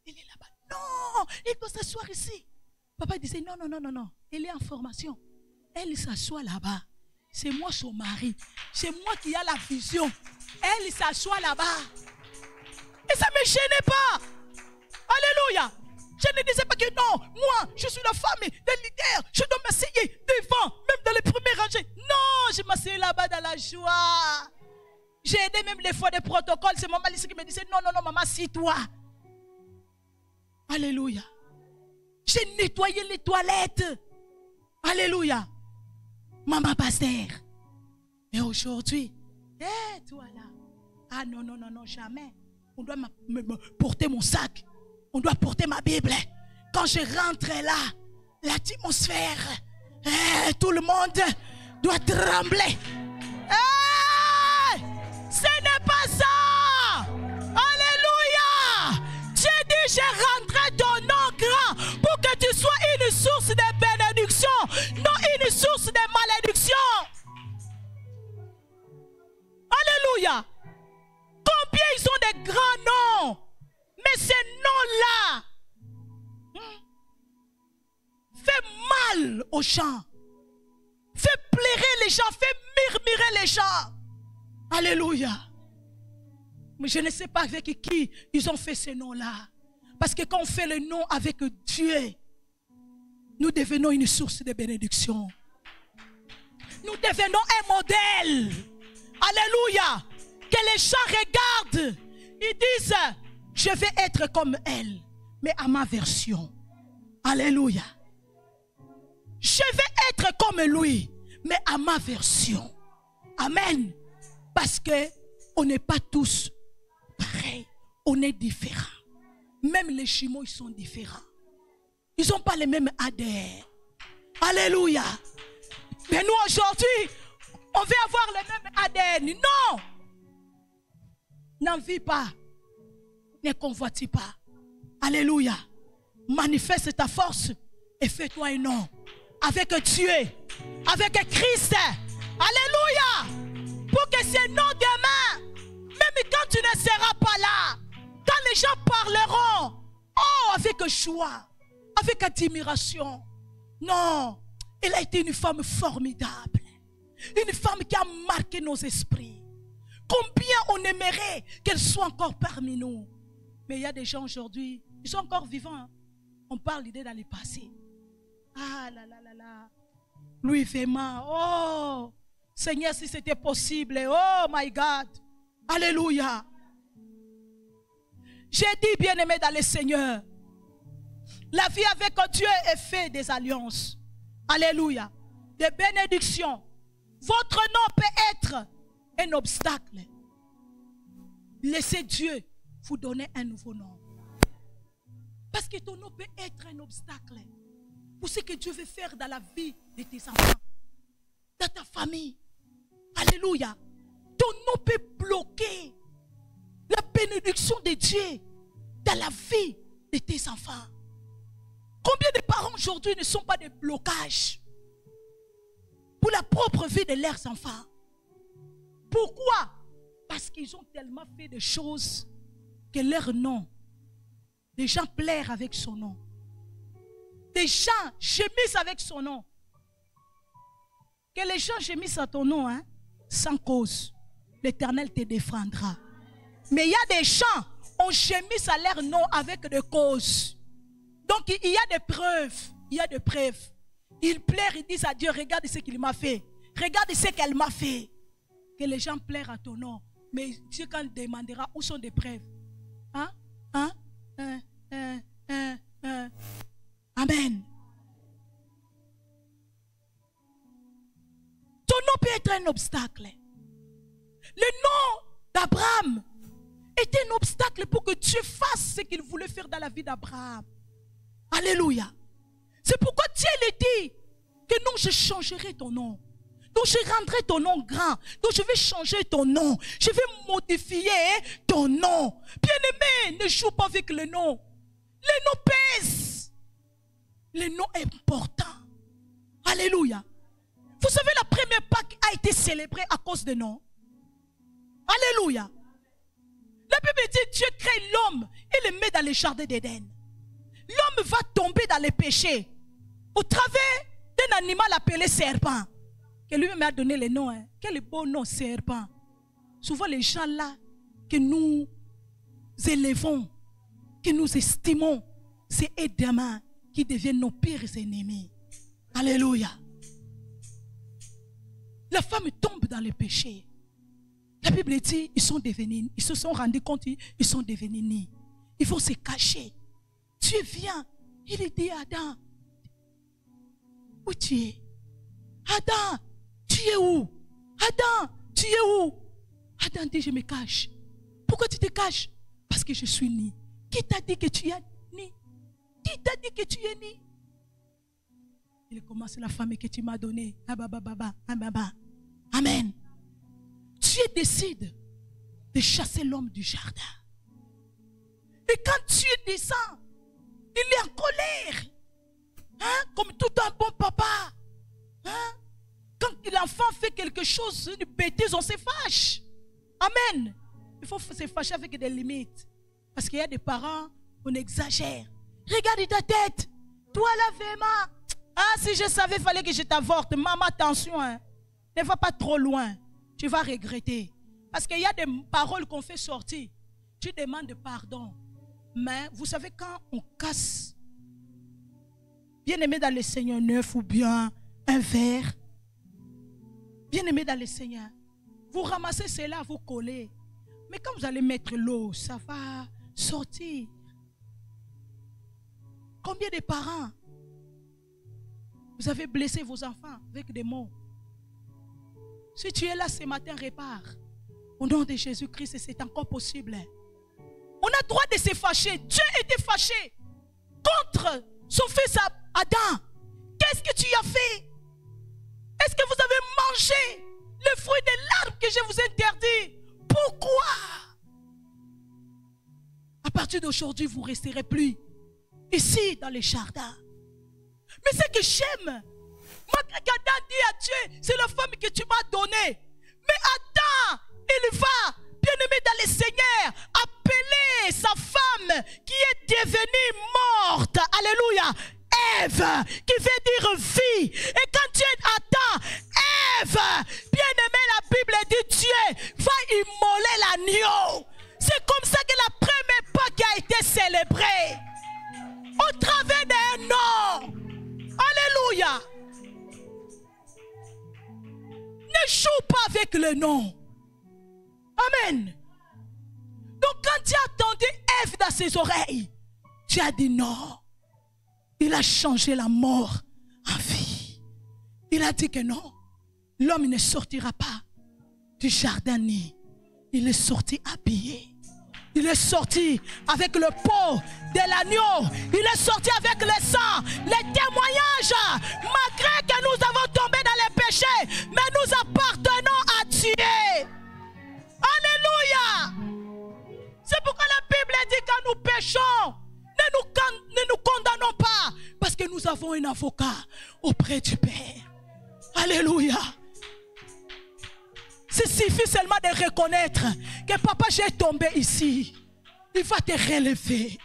elle est là-bas. Non, il doit s'asseoir ici. Papa disait, non, elle est en formation. Elle s'assoit là-bas. C'est moi son mari. C'est moi qui a la vision. Elle s'assoit là-bas. Et ça ne me gênait pas. Alléluia. Je ne disais pas que non, moi, je suis la femme des leaders. Je dois m'asseoir devant, même dans les premiers rangées. Non, je m'asseyais là-bas dans la joie. J'ai aidé même les fois des protocoles. C'est maman ici qui me disait, non, maman, assis-toi. Alléluia. J'ai nettoyé les toilettes. Alléluia. Maman pasteur. Mais aujourd'hui, toi là. Ah non, jamais. On doit porter mon sac. On doit porter ma Bible. Quand je rentre là, l'atmosphère, tout le monde doit trembler. Ce n'est pas ça. Alléluia. Dieu dit, j'ai rentré ton nom grand pour que tu sois une source de bénédiction, non une source de malédiction. Alléluia. Combien ils ont des grands noms. Mais ces noms-là fait mal aux gens. Fait plairer les gens, fait murmurer les gens. Alléluia. Mais je ne sais pas avec qui ils ont fait ce nom-là. Parce que quand on fait le nom avec Dieu, nous devenons une source de bénédiction. Nous devenons un modèle. Alléluia. Que les gens regardent. Ils disent, je vais être comme elle, mais à ma version. Alléluia. Je vais être comme lui, mais à ma version. Amen. Parce que on n'est pas tous pareils. On est différents. Même les jumeaux, ils sont différents. Ils n'ont pas les mêmes ADN. Alléluia. Mais nous aujourd'hui, on veut avoir le même ADN. Non. N'envie pas. Ne convoitis pas. Alléluia. Manifeste ta force et fais-toi un nom. Avec Dieu. Avec Christ. Alléluia. Pour que ce nom demain, même quand tu ne seras pas là, quand les gens parleront, oh, avec joie, avec admiration. Non, elle a été une femme formidable. Une femme qui a marqué nos esprits. Combien on aimerait qu'elle soit encore parmi nous. Mais il y a des gens aujourd'hui, ils sont encore vivants. Hein? On parle d'idées dans le passé. Ah là là là là. Louis Véman, oh, Seigneur, si c'était possible. Oh my God. Alléluia. J'ai dit, bien-aimé dans le Seigneur, la vie avec Dieu est faite des alliances. Alléluia. Des bénédictions. Votre nom peut être un obstacle. Laissez Dieu vous donner un nouveau nom. Parce que ton nom peut être un obstacle pour ce que Dieu veut faire dans la vie de tes enfants, dans ta famille. Alléluia. Ton nom peut bloquer la bénédiction de Dieu dans la vie de tes enfants. Combien de parents aujourd'hui ne sont pas des blocages pour la propre vie de leurs enfants? Pourquoi? Parce qu'ils ont tellement fait de choses que leur nom, les gens plairent avec son nom. Des gens gémissent avec son nom. Que les gens gémissent à ton nom, hein, sans cause. L'Éternel te défendra. Mais il y a des gens, on gémisse à leur nom avec des causes. Donc il y a des preuves. Il y a des preuves. Ils pleurent, ils disent à Dieu, regarde ce qu'il m'a fait. Regarde ce qu'elle m'a fait. Que les gens pleurent à ton nom. Mais Dieu quand il demandera, où sont des preuves? Hein? Hein? Amen. Ton nom peut être un obstacle. Le nom d'Abraham était un obstacle pour que Dieu fasse ce qu'il voulait faire dans la vie d'Abraham. Alléluia. C'est pourquoi Dieu lui dit que non, je changerai ton nom. Donc je rendrai ton nom grand. Donc je vais changer ton nom. Je vais modifier ton nom. Bien-aimé, ne joue pas avec le nom. Le nom pèse. Le nom est important. Alléluia. Vous savez, la première Pâque a été célébrée à cause de nom. Alléluia. La Bible dit Dieu crée l'homme et le met dans le jardin d'Éden. L'homme va tomber dans les péchés au travers d'un animal appelé serpent. Que lui-même a donné le nom. Hein. Quel beau nom, serpent. Souvent les gens là que nous élevons, que nous estimons, c'est Édama qui deviennent nos pires ennemis. Alléluia. La femme tombe dans le péché. La Bible dit, ils se sont rendus compte, ils sont devenus nus. Ils vont se cacher. Dieu vient, il dit à Adam, où tu es? Adam, tu es où? Adam, tu es où? Adam dit, je me cache. Pourquoi tu te caches? Parce que je suis né. Qui t'a dit que tu es né? Qui t'a dit que tu es né? Il commence la femme que tu m'as donnée. Amen. Dieu décide de chasser l'homme du jardin. Et quand Dieu descend, il est en colère. Hein? Comme tout un bon papa. Hein? Quand l'enfant fait quelque chose, une bêtise, on se fâche. Amen. Il faut se fâcher avec des limites. Parce qu'il y a des parents, on exagère. Regarde ta tête. Toi là, vraiment. Ah, si je savais, il fallait que je t'avorte. Maman, attention. Hein. Ne va pas trop loin. Tu vas regretter. Parce qu'il y a des paroles qu'on fait sortir. Tu demandes pardon. Mais vous savez, quand on casse, bien aimé dans le Seigneur, neuf ou bien un verre, bien aimé dans le Seigneur, vous ramassez cela, vous collez. Mais quand vous allez mettre l'eau, ça va sortir. Combien de parents, vous avez blessé vos enfants avec des mots? Si tu es là ce matin, répare. Au nom de Jésus-Christ, c'est encore possible. On a le droit de se fâcher. Dieu était fâché contre son fils Adam. Qu'est-ce que tu as fait? Est-ce que vous avez mangé le fruit de l'arbre que je vous interdis? Pourquoi? À partir d'aujourd'hui, vous ne resterez plus ici dans les jardins. Mais ce que j'aime, moi, qu'Adam dit à Dieu, c'est la femme que tu m'as donnée. Mais Adam, il va, bien-aimé dans le Seigneur, appeler sa femme qui est devenue morte. Alléluia. Ève, qui veut dire vie. Et quand Dieu attend, Ève, bien-aimé, la Bible dit Dieu va immoler l'agneau. C'est comme ça que la première Pâque a été célébrée. Au travers d'un nom. Alléluia. Ne joue pas avec le nom. Amen. Donc quand tu as entendu Ève dans ses oreilles, tu as dit non. Il a changé la mort en vie. Il a dit que non. L'homme ne sortira pas du jardin ni. Il est sorti habillé. Il est sorti avec le pot de l'agneau. Il est sorti avec le sang, les témoignages. Malgré que nous avons tombé dans les péchés, mais nous appartenons à Dieu. Alléluia. C'est pourquoi la Bible dit que quand nous péchons, ne nous condamnons pas. Parce que nous avons un avocat auprès du Père. Alléluia. Il suffit seulement de reconnaître que papa, j'ai tombé ici. Il va te relever.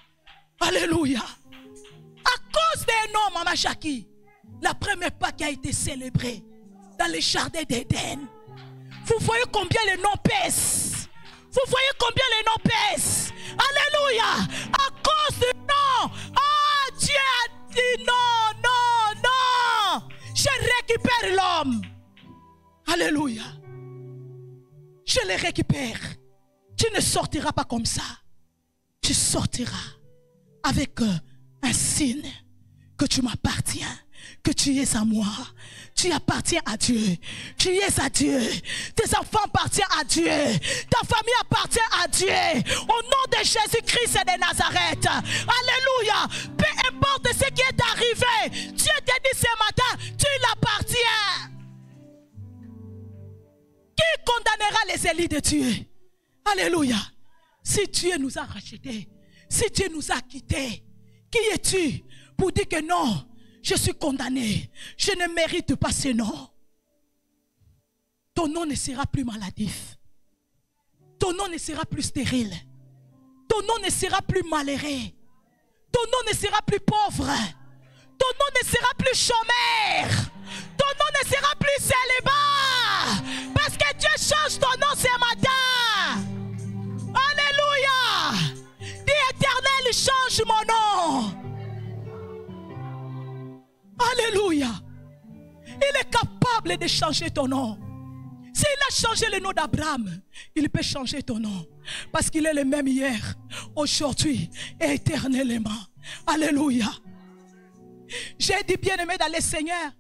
Alléluia. À cause des noms, maman Jackie, la première Pâque a été célébrée dans les jardins d'Éden. Vous voyez combien les noms pèsent. Vous voyez combien les noms pèsent. Alléluia. À cause du nom. Ah, Dieu a dit non, non, non. Je récupère l'homme. Alléluia. Je les récupère. Tu ne sortiras pas comme ça. Tu sortiras avec un signe que tu m'appartiens, que tu es à moi. Tu appartiens à Dieu. Tu es à Dieu. Tes enfants appartiennent à Dieu. Ta famille appartient à Dieu. Au nom de Jésus-Christ et de Nazareth. Alléluia. Peu importe ce qui est arrivé, Dieu t'a dit ce matin, tu l'appartiens. Qui condamnera les élus de Dieu? Alléluia. Si Dieu nous a rachetés, si Dieu nous a quittés, qui es-tu pour dire que non, je suis condamné, je ne mérite pas ce nom? Ton nom ne sera plus maladif. Ton nom ne sera plus stérile. Ton nom ne sera plus malheureux. Ton nom ne sera plus pauvre. Ton nom ne sera plus chômeur. Ton nom ne sera plus célibat. Parce que Dieu change ton nom ce matin. Alléluia. Dis Éternel, change mon nom. Alléluia. Il est capable de changer ton nom. S'il a changé le nom d'Abraham, il peut changer ton nom. Parce qu'il est le même hier, aujourd'hui et éternellement. Alléluia. J'ai dit bien aimé dans le Seigneur.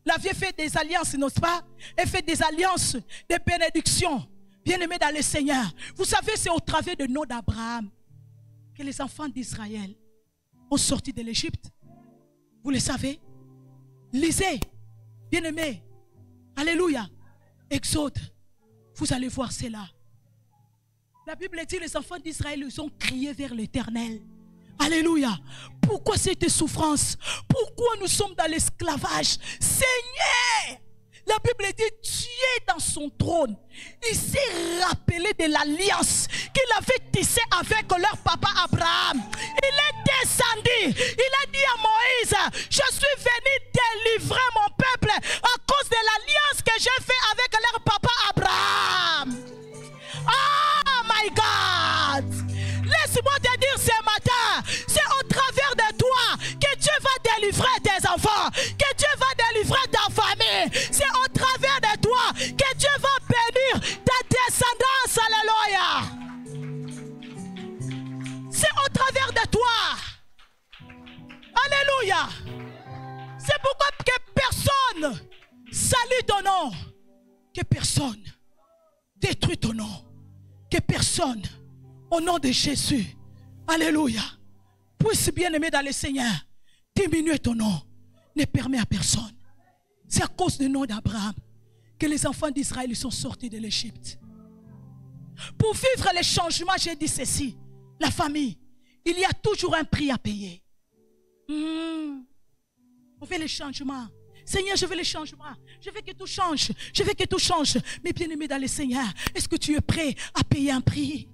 La vie fait des alliances, n'est-ce pas? Elle fait des alliances, des bénédictions. Bien aimé dans le Seigneur. Vous savez, c'est au travers du nom d'Abraham que les enfants d'Israël ont sorti de l'Égypte. Vous le savez? Lisez, bien aimé. Alléluia. Exode. Vous allez voir cela. La Bible dit les enfants d'Israël, ils ont crié vers l'Éternel. Alléluia. Pourquoi cette souffrance? Pourquoi nous sommes dans l'esclavage? Seigneur, la Bible dit Dieu dans son trône. Il s'est rappelé de l'alliance qu'il avait tissée avec leur papa Abraham. Il est descendu. Il a dit à Moïse, je suis venu délivrer mon peuple à cause de l'alliance que j'ai faite salit ton nom. Que personne détruit ton nom. Que personne, au nom de Jésus, alléluia, puisse, bien-aimé dans le Seigneur, diminuer ton nom. Ne permet à personne. C'est à cause du nom d'Abraham que les enfants d'Israël sont sortis de l'Égypte. Pour vivre les changements, j'ai dit ceci. La famille, il y a toujours un prix à payer. On fait les changements. Seigneur, je veux les changements. Je veux que tout change. Je veux que tout change. Mais bien-aimé dans le Seigneur, est-ce que tu es prêt à payer un prix?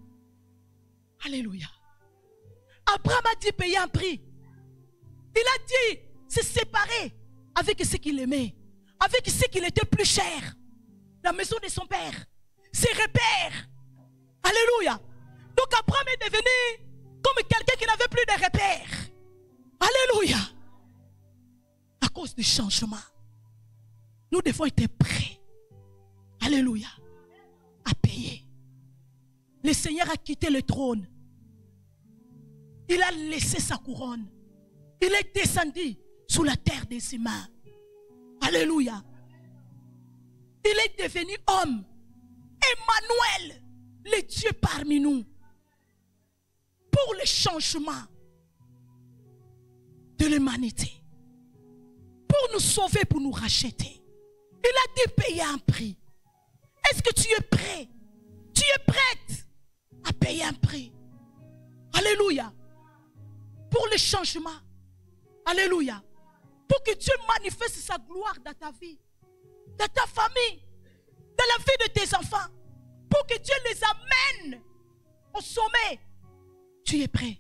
Alléluia. Abraham a dit payer un prix. Il a dit se séparer avec ce qu'il aimait, avec ce qu'il était plus cher. La maison de son père, ses repères. Alléluia. Donc Abraham est devenu comme quelqu'un qui n'avait plus de repères. Alléluia. À cause du changement, nous devons être prêts. Alléluia. À payer. Le Seigneur a quitté le trône. Il a laissé sa couronne. Il est descendu sous la terre des humains. Alléluia. Il est devenu homme. Emmanuel, le Dieu parmi nous. Pour le changement de l'humanité. Pour nous sauver, pour nous racheter. Il a dit payer un prix. Est-ce que tu es prêt? Tu es prête à payer un prix? Alléluia. Pour le changement. Alléluia. Pour que Dieu manifeste sa gloire dans ta vie, dans ta famille, dans la vie de tes enfants. Pour que Dieu les amène au sommet. Tu es prêt.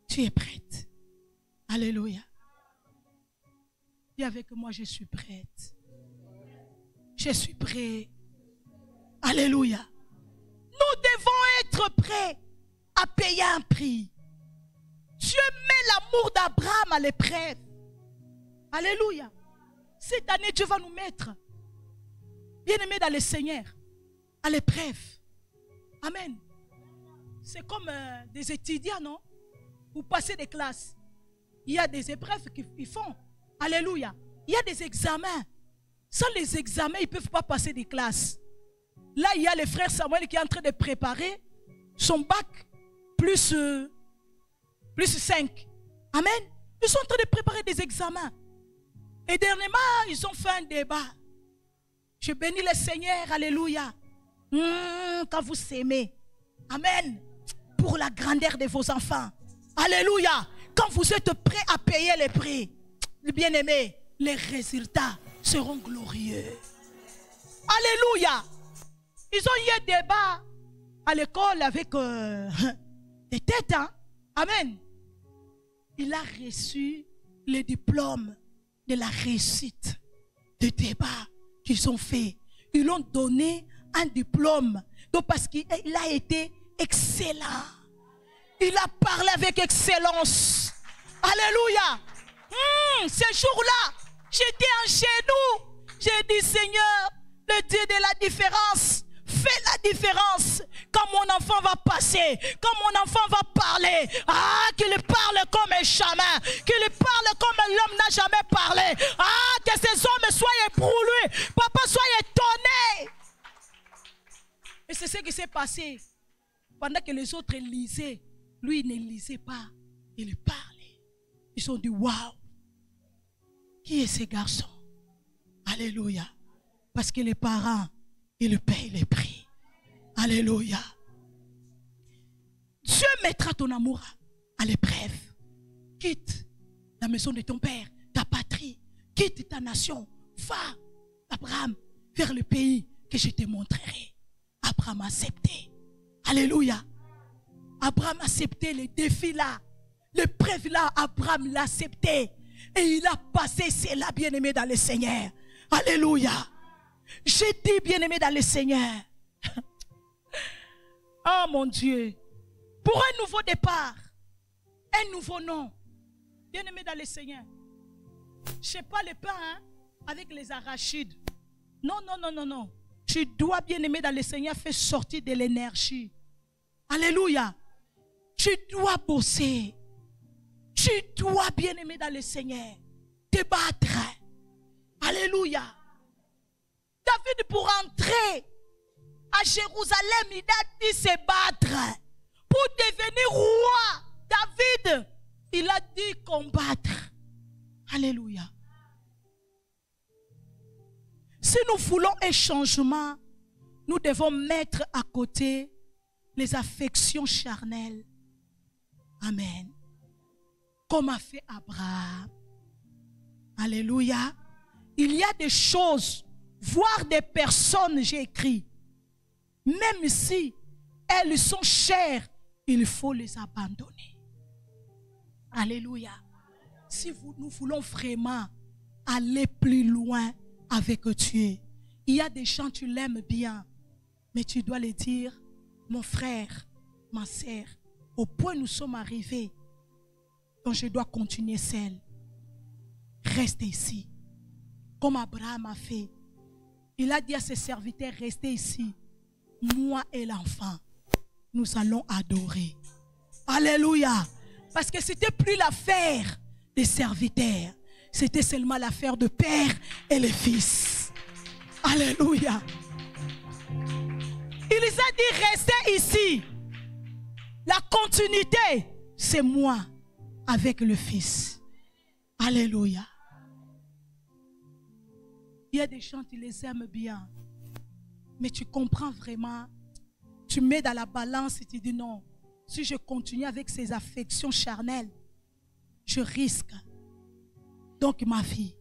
Tu es prête. Alléluia. Dis avec moi, je suis prête. Je suis prêt. Alléluia. Nous devons être prêts à payer un prix. Dieu met l'amour d'Abraham à l'épreuve. Alléluia. Cette année, Dieu va nous mettre, bien-aimés dans le Seigneur, à l'épreuve. Amen. C'est comme des étudiants, non? Vous passez des classes. Il y a des épreuves qu'ils font. Alléluia. Il y a des examens. Sans les examens, ils ne peuvent pas passer des classes. Là, il y a le frère Samuel qui est en train de préparer son bac plus 5. Amen. Ils sont en train de préparer des examens. Et dernièrement, ils ont fait un débat. Je bénis le Seigneur. Alléluia. Quand vous s'aimez. Amen. Pour la grandeur de vos enfants. Alléluia. Quand vous êtes prêts à payer les prix, bien-aimés, les résultats seront glorieux. Alléluia. Ils ont eu un débat à l'école avec des têtes. Hein? Amen. Il a reçu le diplôme de la réussite du débat qu'ils ont fait. Ils l'ont donné un diplôme. Donc parce qu'il a été excellent. Il a parlé avec excellence. Alléluia. Ce jour-là, j'étais en genou. J'ai dit, Seigneur, le Dieu de la différence, fais la différence. Quand mon enfant va passer, quand mon enfant va parler, qu'il parle comme un chaman, qu'il parle comme l'homme n'a jamais parlé. Que ces hommes soient ébranlés, papa soit étonné. Et c'est ce qui s'est passé. Pendant que les autres lisaient, lui il ne lisait pas, il parlait. Ils ont dit, waouh, qui est ce garçon? Alléluia. Parce que les parents, ils payent les prix. Alléluia. Dieu mettra ton amour à l'épreuve. Quitte la maison de ton père, ta patrie. Quitte ta nation. Va, Abraham, vers le pays que je te montrerai. Abraham a accepté. Alléluia. Abraham a accepté les défis là. L'épreuve là, Abraham l'a accepté. Et il a passé cela, bien-aimé dans le Seigneur. Alléluia. J'ai dit, bien-aimé dans le Seigneur. Oh mon Dieu. Pour un nouveau départ, un nouveau nom. Bien-aimé dans le Seigneur. Je ne sais pas le pain hein, avec les arachides. Non, non, non, non, non. Tu dois, bien-aimé dans le Seigneur, faire sortir de l'énergie. Alléluia. Tu dois bosser. Tu dois, bien-aimé dans le Seigneur, te battre. Alléluia. David, pour entrer à Jérusalem, il a dû se battre. Pour devenir roi, David, il a dû combattre. Alléluia. Si nous voulons un changement, nous devons mettre à côté les affections charnelles. Amen. Comme a fait Abraham. Alléluia. Il y a des choses, voire des personnes, j'ai écrit, même si elles sont chères, il faut les abandonner. Alléluia. Si nous voulons vraiment aller plus loin avec Dieu, il y a des gens, tu l'aimes bien, mais tu dois les dire, mon frère, ma sœur, au point où nous sommes arrivés, donc je dois continuer seul. Reste ici. Comme Abraham a fait. Il a dit à ses serviteurs, restez ici. Moi et l'enfant, nous allons adorer. Alléluia. Parce que c'était plus l'affaire des serviteurs. C'était seulement l'affaire de père et le fils. Alléluia. Il les a dit, restez ici. La continuité, c'est moi avec le fils. Alléluia. Il y a des gens, tu les aimes bien. Mais tu comprends vraiment. Tu mets dans la balance et tu dis non. Si je continue avec ces affections charnelles, je risque. Donc ma vie,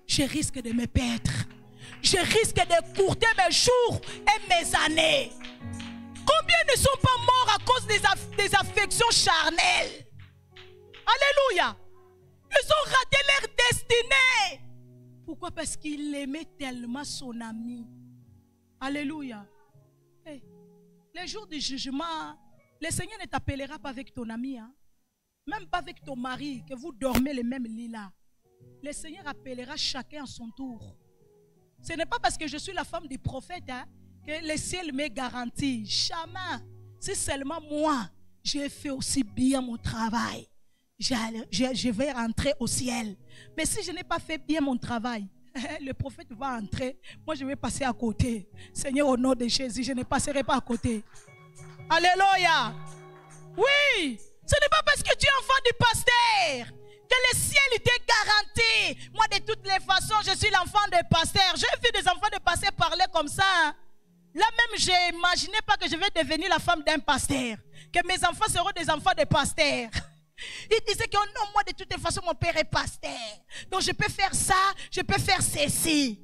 je risque de me perdre. Je risque d'écourter mes jours et mes années. Combien ne sont pas morts à cause des affections charnelles? Alléluia. Ils ont raté leur destinée. Pourquoi? Parce qu'il aimait tellement son ami. Alléluia. Hey, les jours du jugement, le Seigneur ne t'appellera pas avec ton ami. Hein? Même pas avec ton mari, que vous dormez le même lit là. Le Seigneur appellera chacun à son tour. Ce n'est pas parce que je suis la femme du prophète hein, que le ciel m'est garanti. Jamais. C'est seulement moi. J'ai fait aussi bien mon travail. Je vais rentrer au ciel. Mais si je n'ai pas fait bien mon travail, le prophète va entrer. Moi, je vais passer à côté. Seigneur, au nom de Jésus, je ne passerai pas à côté. Alléluia. Oui. Ce n'est pas parce que tu es enfant du pasteur que le ciel était garanti. Moi, de toutes les façons, je suis l'enfant de pasteur. J'ai vu des enfants de pasteur parler comme ça. Là même, je n'imaginais pas que je vais devenir la femme d'un pasteur. Que mes enfants seront des enfants de pasteur. Il disait que non, moi de toutes les façons, mon père est pasteur. Donc je peux faire ça, je peux faire ceci.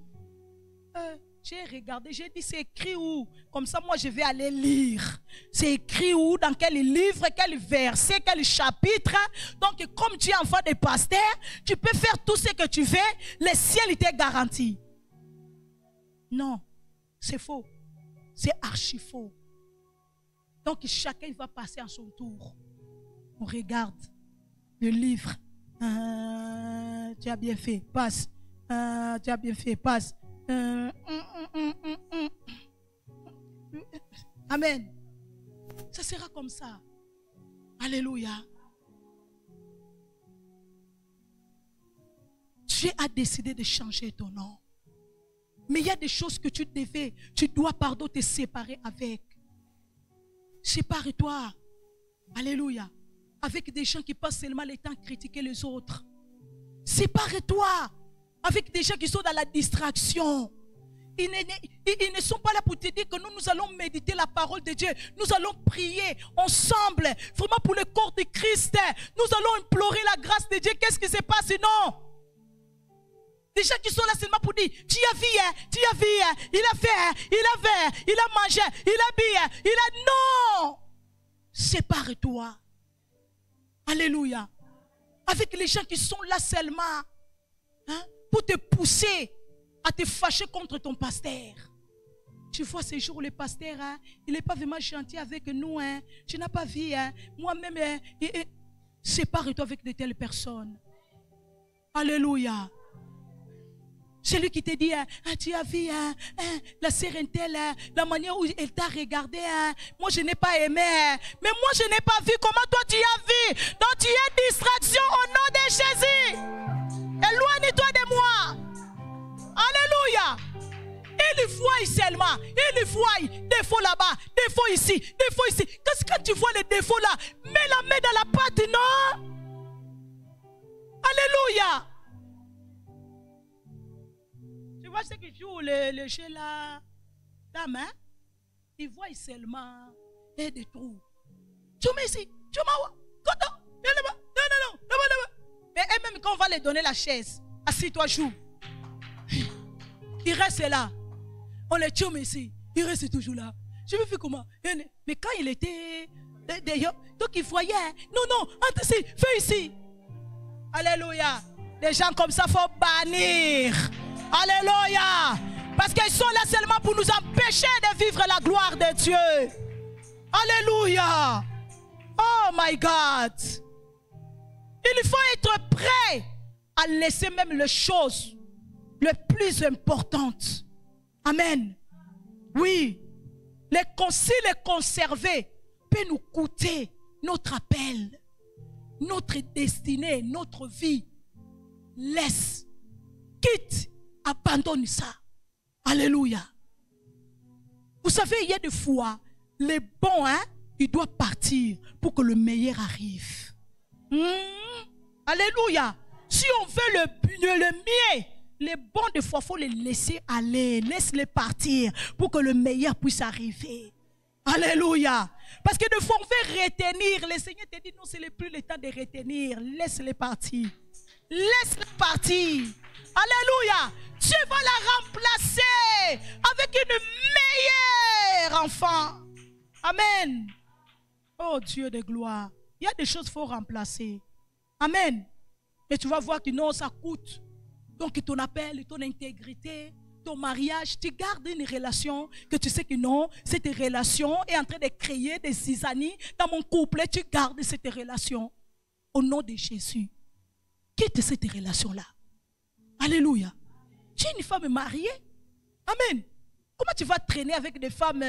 J'ai regardé, j'ai dit c'est écrit où? Comme ça, moi je vais aller lire. C'est écrit où? Dans quel livre, quel verset, quel chapitre? Donc comme tu es enfant de pasteur, tu peux faire tout ce que tu veux. Le ciel t'est garanti. Non, c'est faux. C'est archi faux. Donc chacun va passer à son tour. On regarde le livre. Tu as bien fait, passe. Tu as bien fait, passe. Amen. Ça sera comme ça. Alléluia. Dieu a décidé de changer ton nom. Mais il y a des choses que tu dois pardon te séparer avec. Sépare-toi. Alléluia. Avec des gens qui passent seulement le temps à critiquer les autres. Sépare-toi avec des gens qui sont dans la distraction. Ils ne sont pas là pour te dire que nous allons méditer la parole de Dieu. Nous allons prier ensemble, vraiment pour le corps de Christ. Nous allons implorer la grâce de Dieu. Qu'est-ce qui se passe? Non. Des gens qui sont là seulement pour dire, tu as vu, tu as vu, il a fait, il a fait, il a mangé, il a bu, il a... Non. Sépare-toi. Alléluia. Avec les gens qui sont là seulement hein, pour te pousser à te fâcher contre ton pasteur. Tu vois ces jours, le pasteur, hein, il n'est pas vraiment gentil avec nous. Hein. Tu n'as pas vu. Hein. Moi-même, hein, sépare-toi avec de telles personnes. Alléluia. Celui qui te dit, hein, tu as vu hein, la sœur Intel, la manière où elle t'a regardé, hein, moi je n'ai pas aimé, hein, mais moi je n'ai pas vu, comment toi tu as vu? Donc tu es distraction au nom de Jésus. Éloigne-toi de moi. Alléluia. Il voit seulement. Il voit défaut là-bas, défaut ici, défaut ici. Quand tu vois les défauts là, mets la main dans la pâte, non? Alléluia. Tu vois ceux qui jouent le jeu là, dame, hein? Ils voient seulement et des trous. Tu mets ici, tu m'as. Non. Mais même quand on va les donner la chaise, assis-toi, joue. Il reste là. On les tue ici. Il reste toujours là. Je me fais comment? Mais quand il était d'ailleurs, donc il voyait. Non, entre ici, fais ici. Alléluia. Des gens comme ça, il faut bannir. Alléluia. Parce qu'ils sont là seulement pour nous empêcher de vivre la gloire de Dieu. Alléluia. Oh my God. Il faut être prêt à laisser même les choses les plus importantes. Amen. Oui. Les conciles conservés peut nous coûter notre appel, notre destinée, notre vie. Laisse, quitte, abandonne ça. Alléluia. Vous savez, il y a des fois, les bons, ils doivent partir pour que le meilleur arrive. Alléluia. Si on veut le mieux, les bons, des fois, il faut les laisser aller. Laisse-les partir pour que le meilleur puisse arriver. Alléluia. Parce que des fois, on veut retenir. Le Seigneur te dit, non, ce n'est plus le temps de retenir. Laisse-les partir. Laisse-les partir. Alléluia. Dieu va la remplacer avec une meilleure enfant. Amen. Oh Dieu de gloire. Il y a des choses qu'il faut remplacer. Amen. Et tu vas voir que non, ça coûte. Donc ton appel, ton intégrité, ton mariage, tu gardes une relation que tu sais que non, cette relation est en train de créer des zizanies dans mon couple. Tu gardes cette relation. Au nom de Jésus. Quitte cette relation-là. Alléluia. Tu es une femme mariée. Amen. Comment tu vas traîner avec des femmes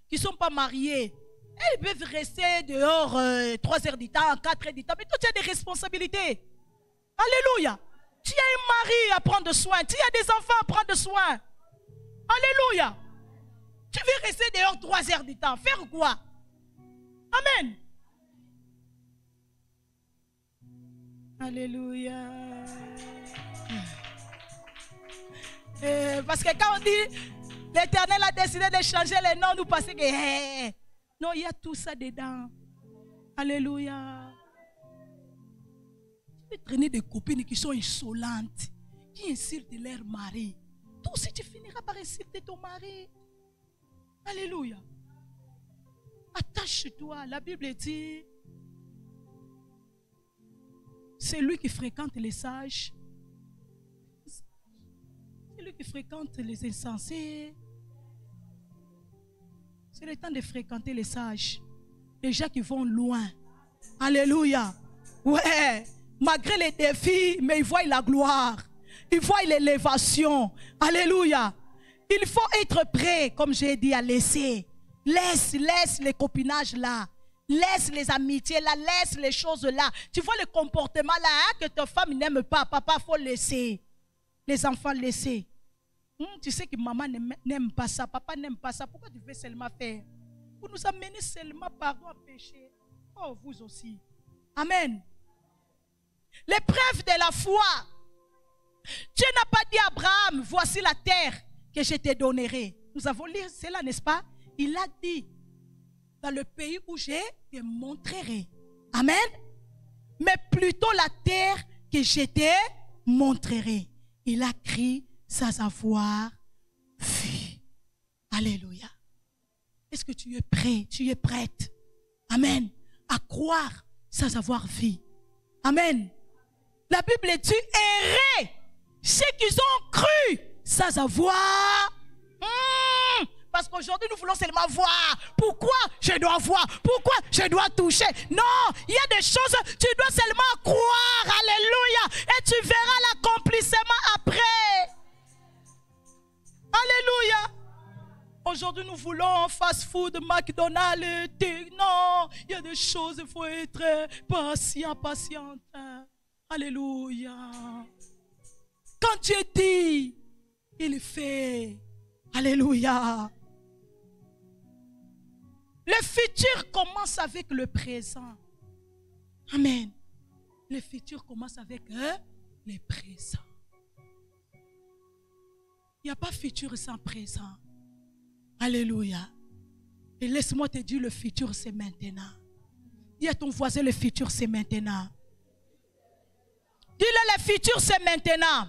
qui ne sont pas mariées? Elles peuvent rester dehors 3 heures du temps, 4 heures du temps. Mais toi, tu as des responsabilités. Alléluia. Tu as un mari à prendre soin. Tu as des enfants à prendre soin. Alléluia. Tu veux rester dehors 3 heures du temps. Faire quoi? Amen. Alléluia. Parce que quand on dit l'Éternel a décidé de changer les noms, nous pensons que non, il y a tout ça dedans. Alléluia. Tu peux traîner des copines qui sont insolentes, qui insultent leur mari. Toi aussi, tu finiras par insulter ton mari. Alléluia. Attache-toi. La Bible dit, c'est lui qui fréquente les sages. C'est lui qui fréquente les insensés. C'est le temps de fréquenter les sages. Les gens qui vont loin. Alléluia. Ouais. Malgré les défis, mais ils voient la gloire. Ils voient l'élévation. Alléluia. Il faut être prêt, comme j'ai dit, à laisser. Laisse les copinages là. Laisse les amitiés là. Laisse les choses là. Tu vois le comportement là que ta femme n'aime pas. Papa, il faut laisser. Les enfants, laisser. Tu sais que maman n'aime pas ça. Papa n'aime pas ça. Pourquoi tu veux seulement faire? Vous nous amenez seulement pardon à pécher. Oh, vous aussi. Amen. L'épreuve de la foi. Dieu n'a pas dit à Abraham, voici la terre que je te donnerai. Nous avons lu cela, n'est-ce pas? Il a dit, dans le pays où je te montrerai. Amen. Mais plutôt la terre que je te montrerai. Il a crié sans avoir vu. Alléluia. Est-ce que tu es prêt? Tu es prête? Amen. À croire sans avoir vu. Amen. La Bible dit, errer ceux qui ont cru sans avoir. Parce qu'aujourd'hui, nous voulons seulement voir. Pourquoi je dois voir? Pourquoi je dois toucher? Non, il y a des choses, tu dois seulement croire. Alléluia. Et tu verras l'accomplissement après. Alléluia. Aujourd'hui, nous voulons fast-food, McDonald's. Non, il y a des choses, il faut être patient, patiente. Alléluia. Quand Dieu dit, il fait. Alléluia. Le futur commence avec le présent. Amen. Le futur commence avec le présent. Il n'y a pas futur sans présent. Alléluia. Et laisse-moi te dire, le futur c'est maintenant. Dis à ton voisin, le futur c'est maintenant. Dis-le, le futur c'est maintenant.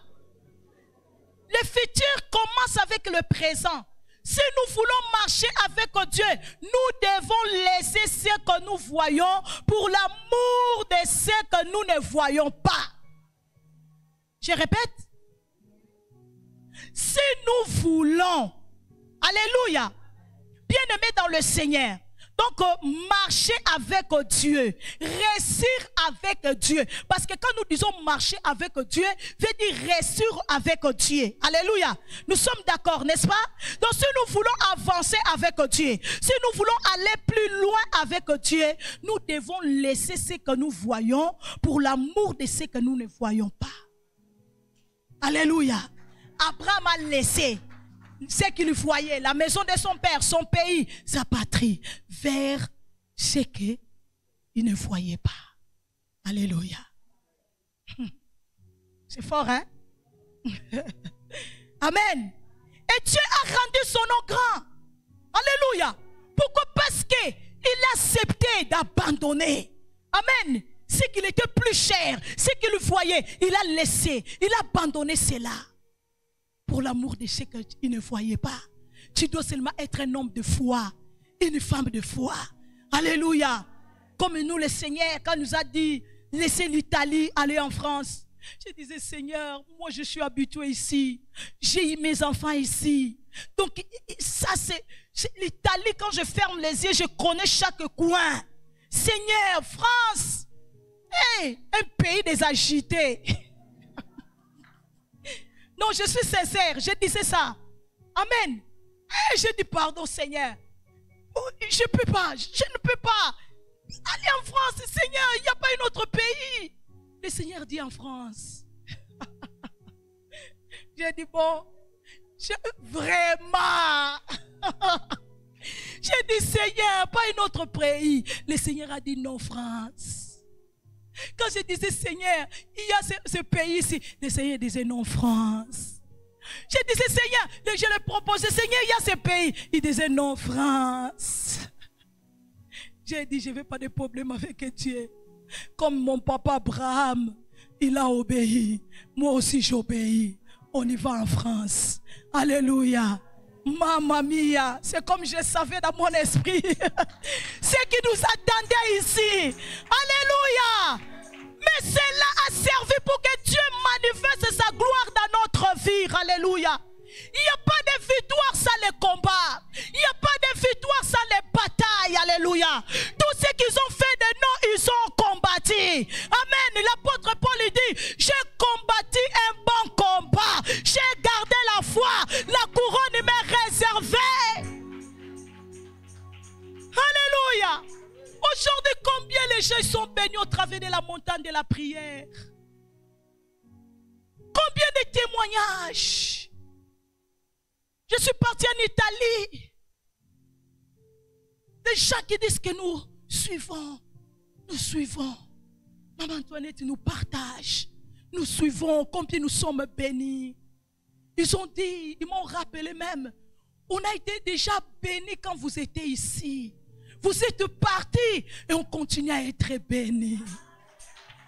Le futur commence avec le présent. Si nous voulons marcher avec Dieu, nous devons laisser ce que nous voyons pour l'amour de ce que nous ne voyons pas. Je répète. Si nous voulons, alléluia, bien-aimés dans le Seigneur, donc marcher avec Dieu, réussir avec Dieu. Parce que quand nous disons marcher avec Dieu, veut dire réussir avec Dieu. Alléluia. Nous sommes d'accord, n'est-ce pas? Donc si nous voulons avancer avec Dieu, si nous voulons aller plus loin avec Dieu, nous devons laisser ce que nous voyons pour l'amour de ce que nous ne voyons pas. Alléluia. Abraham a laissé ce qu'il voyait, la maison de son père, son pays, sa patrie, vers ce qu'il ne voyait pas. Alléluia. C'est fort, hein? Amen. Et Dieu a rendu son nom grand. Alléluia. Pourquoi? Parce qu'il a accepté d'abandonner. Amen. Ce qu'il était plus cher, ce qu'il voyait, il a laissé, il a abandonné cela. Pour l'amour de ce qu'il ne voyait pas. Tu dois seulement être un homme de foi, une femme de foi. Alléluia. Comme nous, le Seigneur, quand nous a dit, laissez l'Italie, aller en France. Je disais, Seigneur, moi je suis habitué ici. J'ai mes enfants ici. Donc ça c'est l'Italie, quand je ferme les yeux, je connais chaque coin. Seigneur, France, hey, un pays des agités. Non, je suis sincère, je disais ça. Amen. Et je dis pardon, Seigneur. Je ne peux pas, aller en France, Seigneur, il n'y a pas un autre pays. Le Seigneur dit en France. J'ai dit bon, vraiment. J'ai dit Seigneur, pas un autre pays. Le Seigneur a dit non, France. Quand je disais Seigneur, il y a ce pays ici, le Seigneur disait non, France. Je disais Seigneur, je le proposais, Seigneur, il y a ce pays, il disait non, France. J'ai dit je ne veux pas de problème avec Dieu. Comme mon papa Abraham, il a obéi. Moi aussi j'obéis. On y va en France. Alléluia. Mamma mia, c'est comme je savais dans mon esprit ce qui nous attendait ici. Alléluia. Mais cela a servi pour que Dieu manifeste sa gloire dans notre vie. Alléluia. Il n'y a pas de victoire sans les combats. Il n'y a pas de victoire sans les batailles. Alléluia. Tout ce qu'ils ont fait de nous, ils ont combattu. Amen. L'apôtre Paul dit, j'ai combattu un bon combat. J'ai gardé la foi. La couronne m'est réservée. Alléluia. Aujourd'hui, combien les gens sont bénis au travers de la montagne de la prière? Combien de témoignages? Je suis parti en Italie. Des gens qui disent que nous suivons. Nous suivons. Maman Antoinette nous partage. Nous suivons combien nous sommes bénis. Ils ont dit, ils m'ont rappelé même, on a été déjà bénis quand vous étiez ici. Vous êtes partis et on continue à être bénis.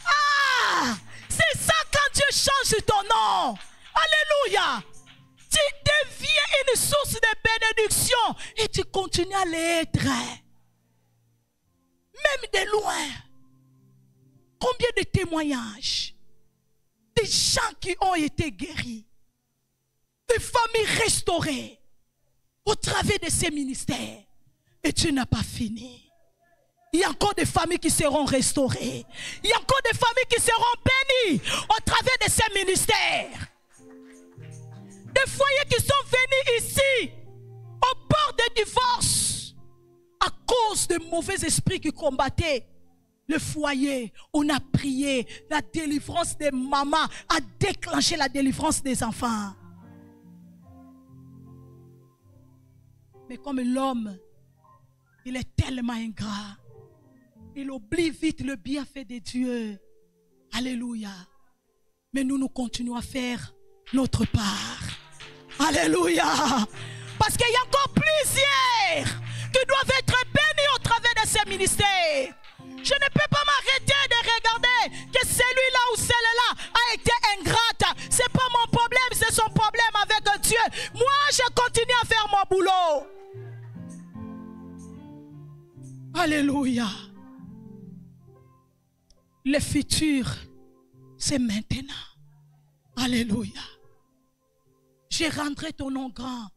Ah! C'est ça quand Dieu change ton nom. Alléluia. Tu deviens une source de bénédiction et tu continues à l'être. Même de loin. Combien de témoignages des gens qui ont été guéris, des familles restaurées au travers de ces ministères. Et tu n'as pas fini. Il y a encore des familles qui seront restaurées. Il y a encore des familles qui seront bénies au travers de ces ministères. Des foyers qui sont venus ici au bord de divorce à cause de mauvais esprits qui combattaient le foyer. On a prié, la délivrance des mamans a déclenché la délivrance des enfants. Mais comme l'homme, il est tellement ingrat. Il oublie vite le bienfait de Dieu. Alléluia. Mais nous continuons à faire notre part. Alléluia. Parce qu'il y a encore plusieurs qui doivent être bénis au travers de ces ministères. Je ne peux pas m'arrêter de regarder que celui-là ou celle-là a été ingrate. Ce n'est pas mon problème, c'est son problème avec Dieu. Moi, je continue à faire mon boulot. Alléluia. Le futur, c'est maintenant. Alléluia. Je rendrai ton nom grand.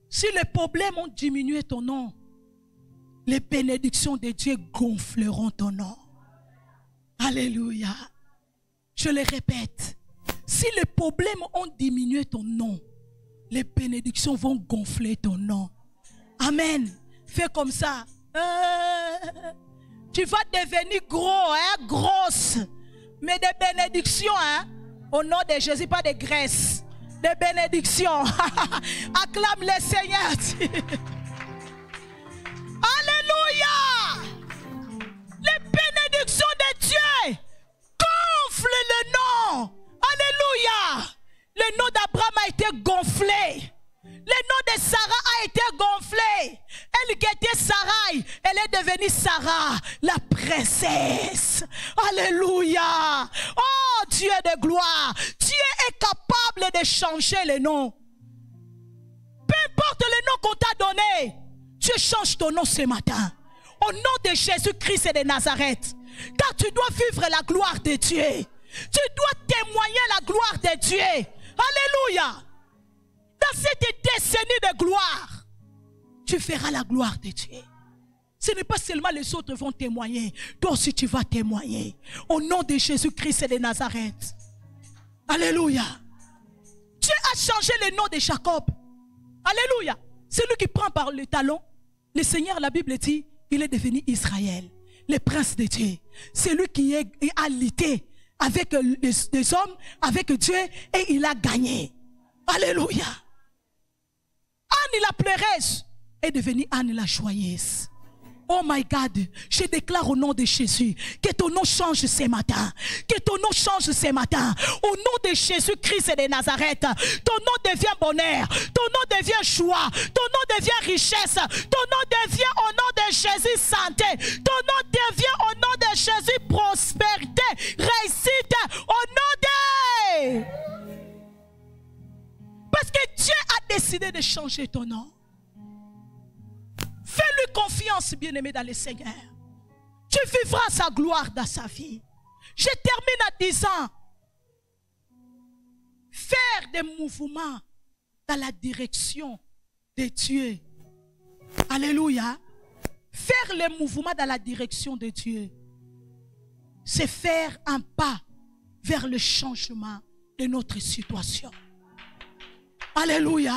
Si les problèmes ont diminué ton nom, les bénédictions de Dieu gonfleront ton nom. Alléluia. Je le répète. Si les problèmes ont diminué ton nom, les bénédictions vont gonfler ton nom. Amen. Fais comme ça. Tu vas devenir gros, grosse. Mais des bénédictions, au nom de Jésus, pas de graisse. Des bénédictions. Acclame le Seigneur. Alléluia. Les bénédictions de Dieu gonflent le nom. Alléluia. Le nom d'Abraham a été gonflé. Le nom de Sarah a été gonflé. Elle qui était Sarai, elle est devenue Sarah, la princesse. Alléluia. Oh Dieu de gloire. Dieu est capable de changer le nom. Peu importe le nom qu'on t'a donné, Dieu change ton nom ce matin. Au nom de Jésus-Christ de Nazareth. Car tu dois vivre la gloire de Dieu. Tu dois témoigner la gloire de Dieu. Alléluia. Dans cette décennie de gloire, tu feras la gloire de Dieu. Ce n'est pas seulement les autres vont témoigner. Toi aussi tu vas témoigner. Au nom de Jésus-Christ de Nazareth. Alléluia. Dieu a changé le nom de Jacob. Alléluia. Celui qui prend par le talon. Le Seigneur, la Bible dit, il est devenu Israël. Le prince de Dieu. Celui qui a lutté avec les hommes, avec Dieu, et il a gagné. Alléluia. Anne la pleureuse est devenue Anne la joyeuse. Oh my God, je déclare au nom de Jésus que ton nom change ce matin. Que ton nom change ce matin. Au nom de Jésus-Christ de Nazareth, ton nom devient bonheur. Ton nom devient joie. Ton nom devient richesse. Ton nom devient au nom de Jésus santé. Ton nom devient au nom de Jésus prospérité, réussite. Au nom de... Parce que Dieu a décidé de changer ton nom. Fais-lui confiance, bien-aimé dans le Seigneur. Tu vivras sa gloire dans sa vie. Je termine en disant, faire des mouvements dans la direction de Dieu. Alléluia. Faire les mouvements dans la direction de Dieu, c'est faire un pas vers le changement de notre situation. Alléluia.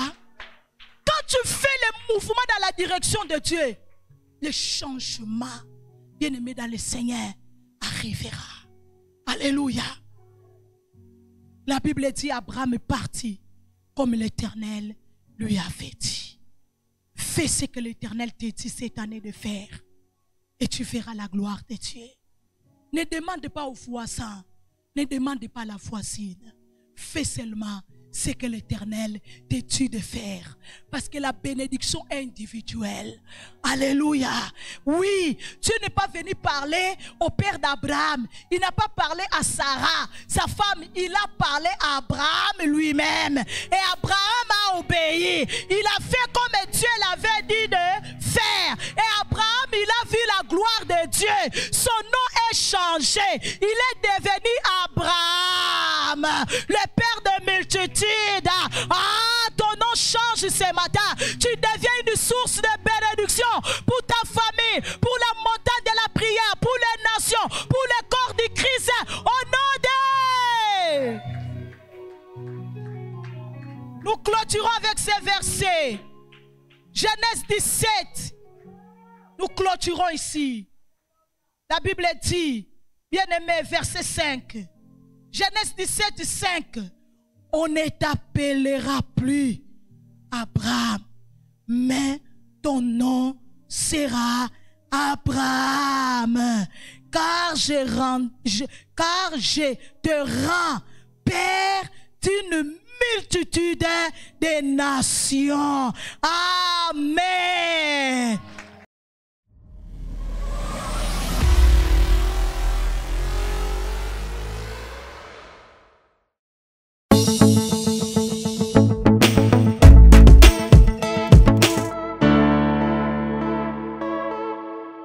Quand tu fais les mouvements dans la direction de Dieu, le changement, bien-aimé dans le Seigneur, arrivera. Alléluia. La Bible dit Abraham est parti comme l'Éternel lui avait dit. Fais ce que l'Éternel te dit cette année de faire et tu verras la gloire de Dieu. Ne demande pas aux voisins, ne demande pas à la voisine. Fais seulement ce que l'Éternel te dit de faire. Parce que la bénédiction est individuelle. Alléluia. Oui, Dieu n'est pas venu parler au père d'Abraham. Il n'a pas parlé à Sarah, sa femme. Il a parlé à Abraham lui-même. Et Abraham a obéi. Il a fait comme Dieu l'avait dit de faire. Et Abraham, il a vu la gloire de Dieu. Son nom est changé. Il est devenu Abraham, le père de multitudes. Ah, ton nom change ce matin. Tu deviens une source de bénédiction pour ta famille, pour la montagne de la prière, pour les nations, pour le corps du Christ. Au nom de... Nous clôturons avec ces versets. Genèse 17. Nous clôturons ici. La Bible dit, bien-aimé, verset 5. Genèse 17, 5. On ne t'appellera plus Abraham, mais ton nom sera Abraham, car je te rends père d'une multitude des nations. Amen.